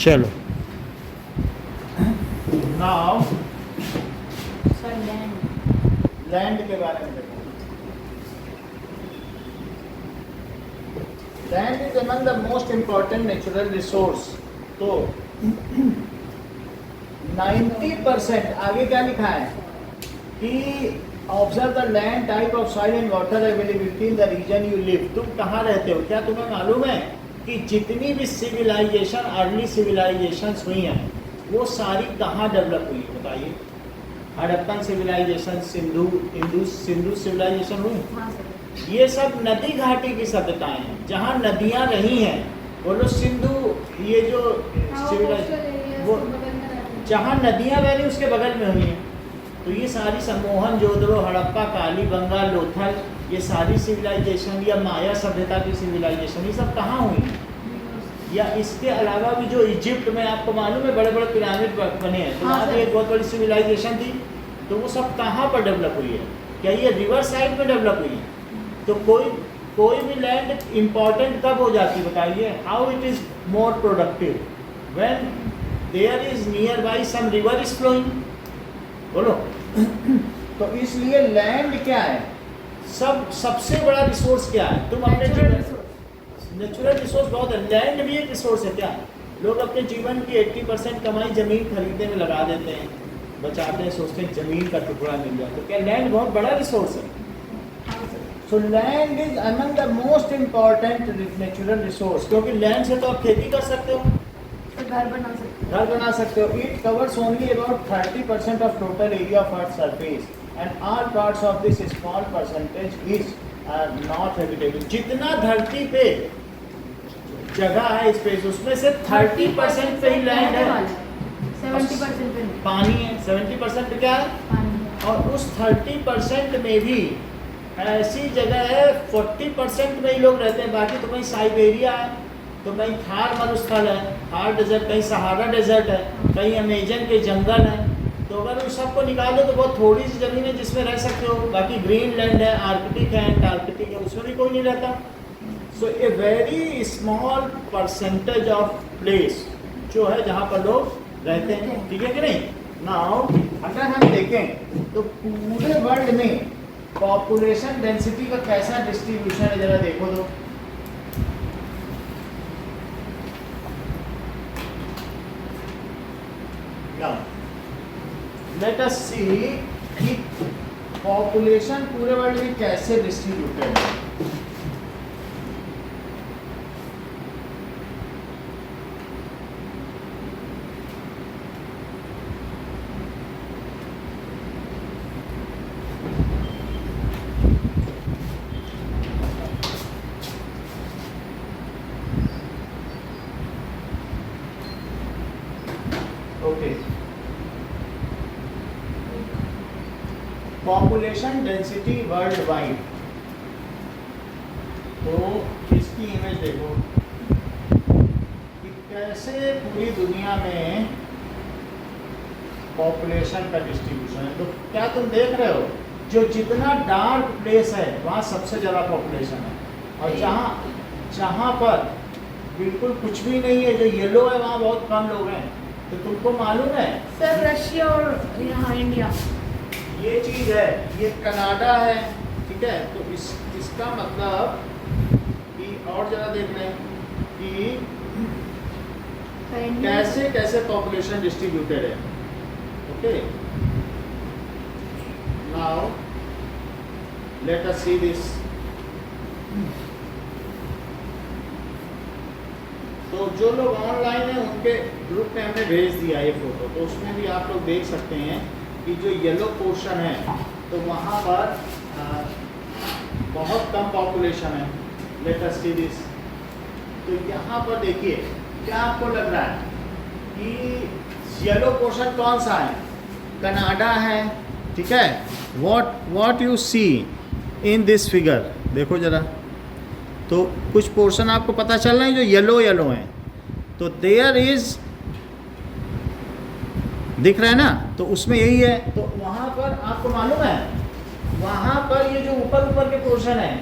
चलो नाउ लैंड के बारे में देखो। Land is among the most important natural resource. तो 90% आगे क्या लिखा है कि observe the land, type of soil and water availability in the region you live. तुम कहाँ रहते हो? क्या तुम्हें मालूम है कि जितनी भी सिविलाइजेशन, अर्ली सिविलाइजेशंस हुई हैं, वो सारी कहाँ डेवलप हुई बताइए? हड़प्पन सिविलाइजेशन, सिंधु सिविलाइजेशन हुई। ये सब नदी घाटी की सभ्यताएं हैं, जहाँ नदियाँ रही हैं। बोलो सिंधु, ये जो सिविलाइजेशन वो जहाँ नदियाँ बह रही उसके बगल में हुई हैं। तो ये सारी सम्मोहन जोदड़ो, हड़प्पा, कालीबंगा, लोथल, ये सारी सिविलाइजेशन या माया सभ्यता की सिविलाइजेशन, ये सब कहाँ हुई? या इसके अलावा भी जो इजिप्ट में आपको मालूम है बड़े बड़े पिरामिड बने हैं, तो वहाँ भी एक बहुत बड़ी सिविलाइजेशन थी। तो वो सब कहाँ पर डेवलप हुई है? क्या ये रिवर साइड में डेवलप हुई है? तो कोई भी लैंड इम्पॉर्टेंट कब हो जाती है बताइए? How it is more productive? When there is near by some river is flowing. बोलो। तो इसलिए लैंड क्या है? सबसे बड़ा रिसोर्स क्या है? तुम अपने नेचुरल रिसोर्स बहुत है। लैंड भी एक रिसोर्स है। क्या लोग अपने जीवन की 80% कमाई ज़मीन खरीदने में लगा देते हैं, बचाते हैं, सोचते हैं ज़मीन का टुकड़ा मिल जाए। तो क्या लैंड बहुत बड़ा रिसोर्स है? So land is among the most important natural resource, क्योंकि लैंड से तो आप खेती कर सकते हो, तो घर बना सकते हैं। घर बना सकते हो। It covers only about 30% of total area of earth surface and all parts of this small percentage is not habitable. जितना धरती पे जगह है स्पेस, उसमें से 30% पे ही लैंड है, 70% पे नहीं, पानी है, 70% पे क्या है? पानी है। और उस 30% में भी ऐसी जगह है 40% में ही लोग रहते हैं। बाकी तो कहीं साइबेरिया है, तो कहीं थार मरुस्थल है, थार डेजर्ट, कहीं सहारा डेजर्ट है, कहीं अमेजन के जंगल है। तो अगर उस सबको निकाल दो तो बहुत थोड़ी सी जमीन है जिसमें रह सकते हो। बाकी ग्रीनलैंड है, आर्कटिक है, अंटार्कटिक है, उसमें भी कोई नहीं रहता। So a very small percentage of place जो है जहाँ पर लोग रहते हैं, ठीक है कि नहीं? नाउ अगर हम देखें तो पूरे वर्ल्ड में पॉपुलेशन डेंसिटी का कैसा डिस्ट्रीब्यूशन है, जरा देखो तो। Now, let us see कि पॉपुलेशन पूरे वर्ल्ड में कैसे डिस्ट्रीब्यूटेड है। Okay, population density world wide. तो इसकी इमेज देखो कि कैसे पूरी दुनिया में पॉपुलेशन का डिस्ट्रीब्यूशन है। तो क्या तुम देख रहे हो, जो जितना डार्क प्लेस है वहाँ सबसे ज़्यादा पॉपुलेशन है, और जहाँ जहाँ पर बिल्कुल कुछ भी नहीं है, जो येलो है, वहाँ बहुत कम लोग हैं। तो तुमको मालूम है सर रशिया और यहाँ इंडिया, ये चीज़ है, ये कनाडा है, ठीक है। तो इसका मतलब कि और ज़्यादा देख लें कि कैसे कैसे पॉपुलेशन डिस्ट्रीब्यूटेड है। Okay, now let us see this. तो जो लोग ऑनलाइन हैं उनके ग्रुप में हमने भेज दिया ये फोटो, तो उसमें भी आप लोग देख सकते हैं कि जो येलो पोर्शन है तो वहाँ पर बहुत कम पॉपुलेशन है। Let us see this. तो यहाँ पर देखिए, क्या आपको लग रहा है कि येलो पोर्शन कौन सा है? कनाडा है, ठीक है। What you see in this figure, देखो ज़रा, तो कुछ पोर्शन आपको पता चल रहे हैं जो येलो येलो हैं। तो देयर इज, दिख रहा है ना, तो उसमें यही है। तो वहाँ पर आपको मालूम है, वहाँ पर ये जो ऊपर ऊपर के पोर्शन है,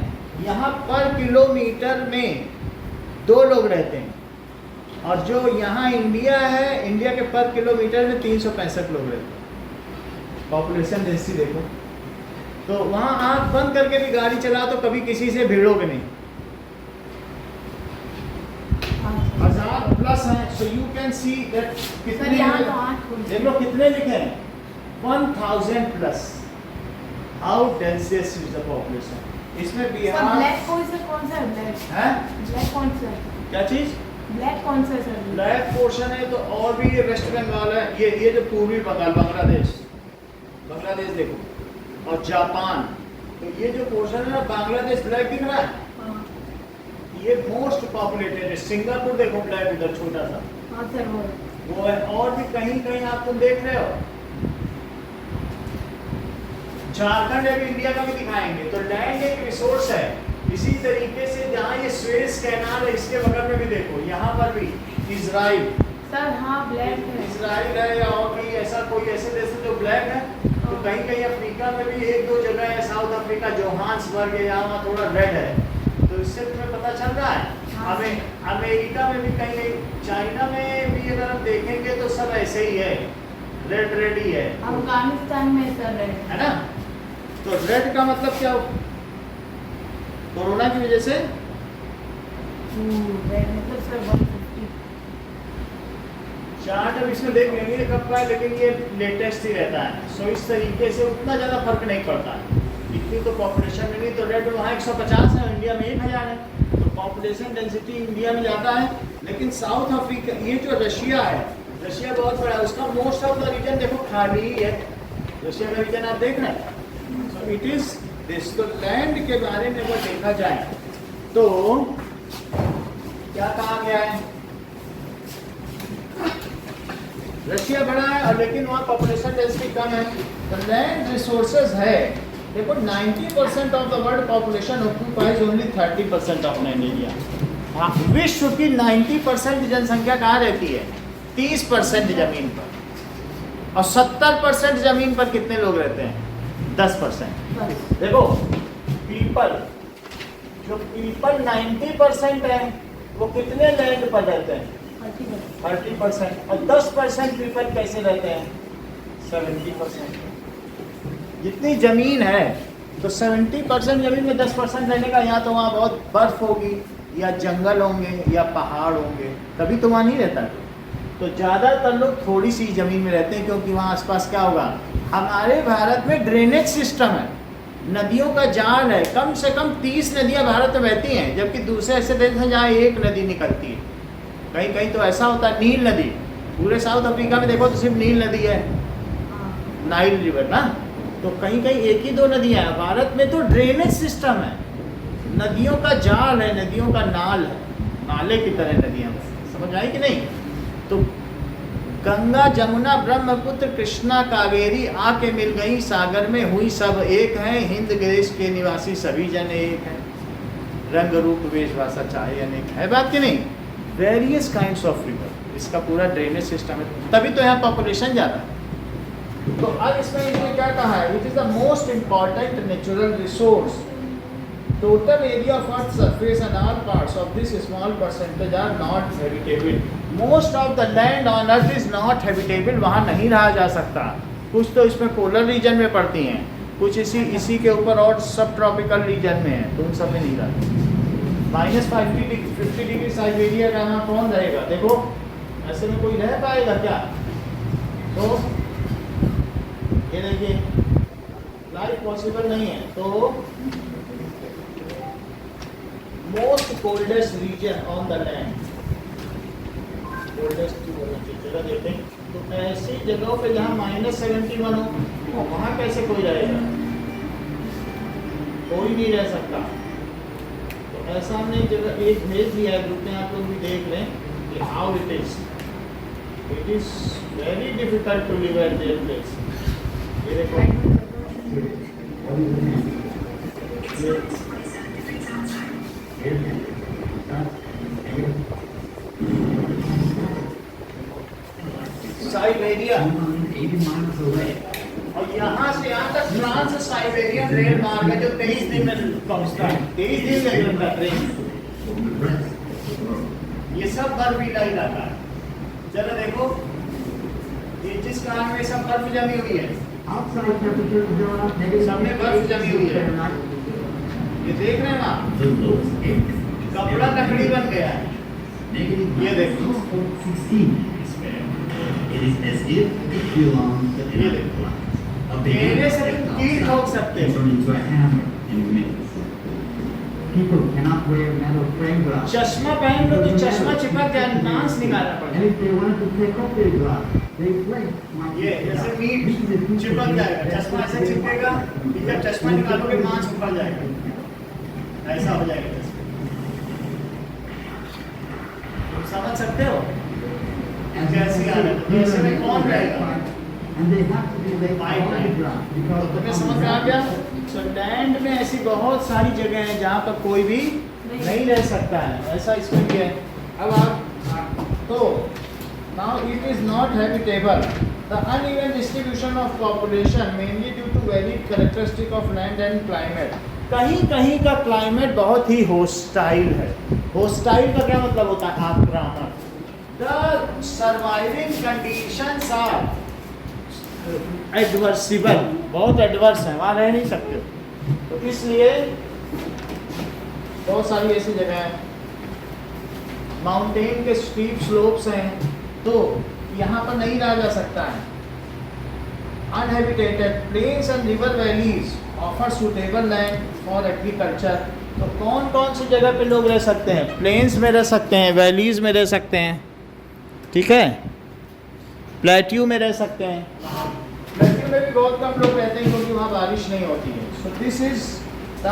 यहाँ पर किलोमीटर में 2 लोग रहते हैं, और जो यहाँ इंडिया है, इंडिया के पर किलोमीटर में 365 लोग रहते हैं। पॉपुलेशन डेंसिटी देखो। तो वहाँ आँख बंद करके भी गाड़ी चलाओ तो कभी किसी से भिड़ोगे नहीं। 1000 प्लस है। So you can see that कितने, यहाँ तो 8 देख लो कितने लिखे हैं, 1000 plus. How dense is the population. इसमें बिहार, ब्लैक कौन सा है? ब्लैक है ब्लैक कौन सा है? क्या चीज़? ब्लैक कौन सा है सर? ब्लैक पोर्शन है। तो और भी ये वेस्ट बंगाल है, ये जो पूर्वी बंगाल, बांग्लादेश देखो, और जापान। तो ये जो पोर्शन है ना, बांग्लादेश ब्लैक दिख रहा है, हाँ ये मोस्ट पॉपुलेटेड है। सिंगापुर देखो ब्लैक, उधर छोटा सा हाँ सर वो है। और भी कहीं कहीं आप तुम देख रहे हो, झारखंड अभी इंडिया का भी दिखाएंगे। तो लैंड एक रिसोर्स है। इसी तरीके से जहाँ ये स्वेज कैनाल है, इसके बगल में भी देखो, यहाँ पर भी इजराइल, सर हाँ ब्लैक है। इजराइल है, या और भी ऐसा कोई ऐसे देश है जो ब्लैक है। तो कहीं कहीं अफ्रीका में भी 1-2 जगह है, साउथ अफ्रीका, जोहान्सबर्ग है, यहाँ थोड़ा रेड है। तो इससे तुम्हें पता चल रहा है। हमें अमेरिका में भी कहीं, चाइना में भी अगर हम देखेंगे तो सब ऐसे ही है, रेड रेड ही है, अफगानिस्तान में सर है ना। तो रेड का मतलब क्या हो, कोरोना की वजह से रेड मतलब सर 150। चार्ट अब इसमें देख लेंगे कब का है, लेकिन ये लेटेस्ट ही रहता है। सो इस तरीके से उतना ज़्यादा फर्क नहीं पड़ता है। इतनी तो पॉपुलेशन में नहीं, तो रेड वहाँ 150 है, इंडिया में 1000 है, तो पॉपुलेशन डेंसिटी इंडिया में ज़्यादा है। लेकिन साउथ अफ्रीका, ये जो रशिया है, रशिया बहुत बड़ा है, उसका मोस्ट ऑफ द रीजन देखो खाली ही है। रशिया का रीजन आप देख रहे हैं। So it is this. तो लैंड के बारे में अगर देखा जाए तो क्या कहा गया है, रशिया बड़ा है और लेकिन वहाँ पॉपुलेशन डेंसिटी कम है। तो लैंड रिसोर्सेज है, देखो 90% of the world population occupies only 30% of land area. विश्व की 90% जनसंख्या कहाँ रहती है, 30% जमीन पर, और 70% जमीन पर कितने लोग रहते हैं, 10%। देखो पीपल, जो पीपल 90% है वो कितने लैंड पर रहते हैं, 30%, और 10% पीपल कैसे रहते हैं, 70%। जितनी जमीन है तो 70% जमीन में 10% रहने का, यहाँ तो वहाँ बहुत बर्फ होगी या जंगल होंगे या पहाड़ होंगे, तभी तो वहाँ नहीं रहता। तो ज़्यादातर लोग थोड़ी सी ज़मीन में रहते हैं, क्योंकि वहाँ आसपास क्या होगा, हमारे भारत में ड्रेनेज सिस्टम है, नदियों का जाल है, कम से कम 30 नदियाँ भारत में बहती हैं, जबकि दूसरे ऐसे देश हैं जहाँ एक नदी निकलती है। कहीं कहीं तो ऐसा होता है, नील नदी, पूरे साउथ अफ्रीका में देखो तो सिर्फ नील नदी है, नाइल रिवर ना, तो कहीं कहीं एक ही दो नदियाँ हैं। भारत में तो ड्रेनेज सिस्टम है, नदियों का जाल है, नदियों का नाल है, नाले की तरह नदियाँ, समझ आई कि नहीं। तो गंगा जमुना ब्रह्मपुत्र कृष्णा कावेरी आके मिल गई सागर में, हुई सब एक हैं, हिंद देश के निवासी सभी जन एक हैं, रंग रूप वेश भाषा चाहे अनेक है, बात कि नहीं। वेरियस काइंड्स ऑफ रिवर, इसका पूरा ड्रेनेज सिस्टम है, तभी तो यहाँ पॉपुलेशन ज़्यादा है। तो अब इसमें इन्होंने क्या कहा है, it is the most important natural resource, total area of earth surface and all parts of this small percentage are not habitable. Most of the land on earth is not habitable, वहाँ नहीं रहा जा सकता। कुछ तो इसमें polar region में पड़ती हैं, कुछ इसी के ऊपर और सब ट्रॉपिकल रीजन में है, तो उन सब में नहीं रहती। -50 डिग्री साइबेरिया का वहाँ कौन रहेगा, देखो ऐसे में कोई रह पाएगा क्या। तो ये देखिए लाइफ पॉसिबल नहीं है। तो most coldest region on the land, coldest जगह देते हैं, तो ऐसी जगहों पे जहाँ -71 हो वहाँ कैसे कोई रहेगा, कोई नहीं रह सकता। तो ऐसा हमने जगह एक भेज दिया है ग्रुप में, आप लोग भी देख लें कि how it is very difficult to live at their place. ये देखो साइबेरिया, और यहाँ से यहाँ तक ट्रांस साइबेरियन रेल मार्ग है जो 23 दिन में पहुँचता है, 23 दिन में चलता ट्रेन। ये सब बर्फीला इलाका है। चलो देखो ये जिस कारण में सब बर्फ जमी हुई है, सब में बर्फ जमी हुई है, ये देख रहे हैं ना, कपड़ा लकड़ी बन गया है। ये देखो मेरे से तुम कील ठोक सकते हो। चश्मा पहन लो तो चश्मा चिपक जाए, मांस निकालना पड़ेगा। ये जैसे मीट चिपक जाएगा, चश्मा ऐसे चिपकेगा, जब चश्मा निकालोगे मांस ऊपर जाएगा, ऐसा हो जाएगा चश्मा। तुम समझ सकते हो कैसी हालत, तो ऐसे में कौन रहेगा, तो तुम्हें समझ में आ गया। तो लैंड में ऐसी बहुत सारी जगह हैं जहाँ पर कोई भी नहीं रह सकता है, ऐसा इसमें भी है। अब आप तो now it is not habitable, the uneven distribution of population mainly due to varied characteristic of land and climate. कहीं कहीं का क्लाइमेट बहुत ही होस्टाइल है। होस्टाइल का क्या मतलब होता है, आक्रामक। द सर्वाइविंग कंडीशंस आर एडवर्सिबल, बहुत एडवर्स है, वहाँ रह नहीं सकते। तो इसलिए बहुत सारी ऐसी जगह हैं, माउंटेन के स्टीप स्लोप्स हैं, तो यहाँ पर नहीं रहा जा सकता है। Uninhabited plains and river valleys offer suitable land for agriculture. तो कौन कौन सी जगह पे लोग रह सकते हैं? प्लेन्स में रह सकते हैं, वैलीज में रह सकते हैं, ठीक है, प्लेट्यू में रह सकते हैं। प्लेट्यू में भी बहुत कम लोग रहते हैं क्योंकि वहाँ बारिश नहीं होती है। सो this is the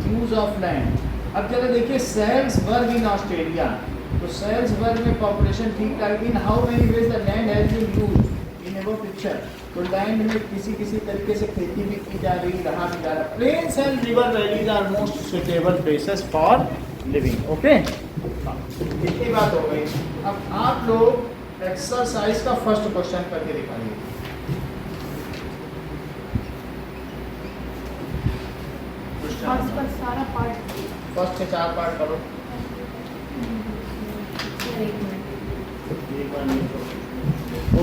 use of land. अब जरा देखिए सेल्सबर्ग इन ऑस्ट्रेलिया, तो सेल्सबर्ग में पॉपुलेशन ठीक ठाक। In how many ways the land has been used in ever picture. तो लैंड में किसी तरीके से खेती भी की जा रही, रहा भी जा रहा। Plains and river valleys are most suitable places for living. Okay, इतनी बात हो गई। अब आप लोग एक्सरसाइज का फर्स्ट क्वेश्चन करके दिखाइए। फर्स्ट का सारा पार्ट फर्स्ट के 4 पार्ट करो।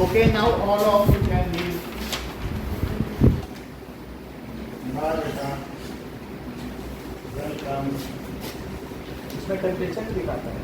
Okay, now all of you can leave. Welcome. इसमें टेम्परेचर दिखाता है।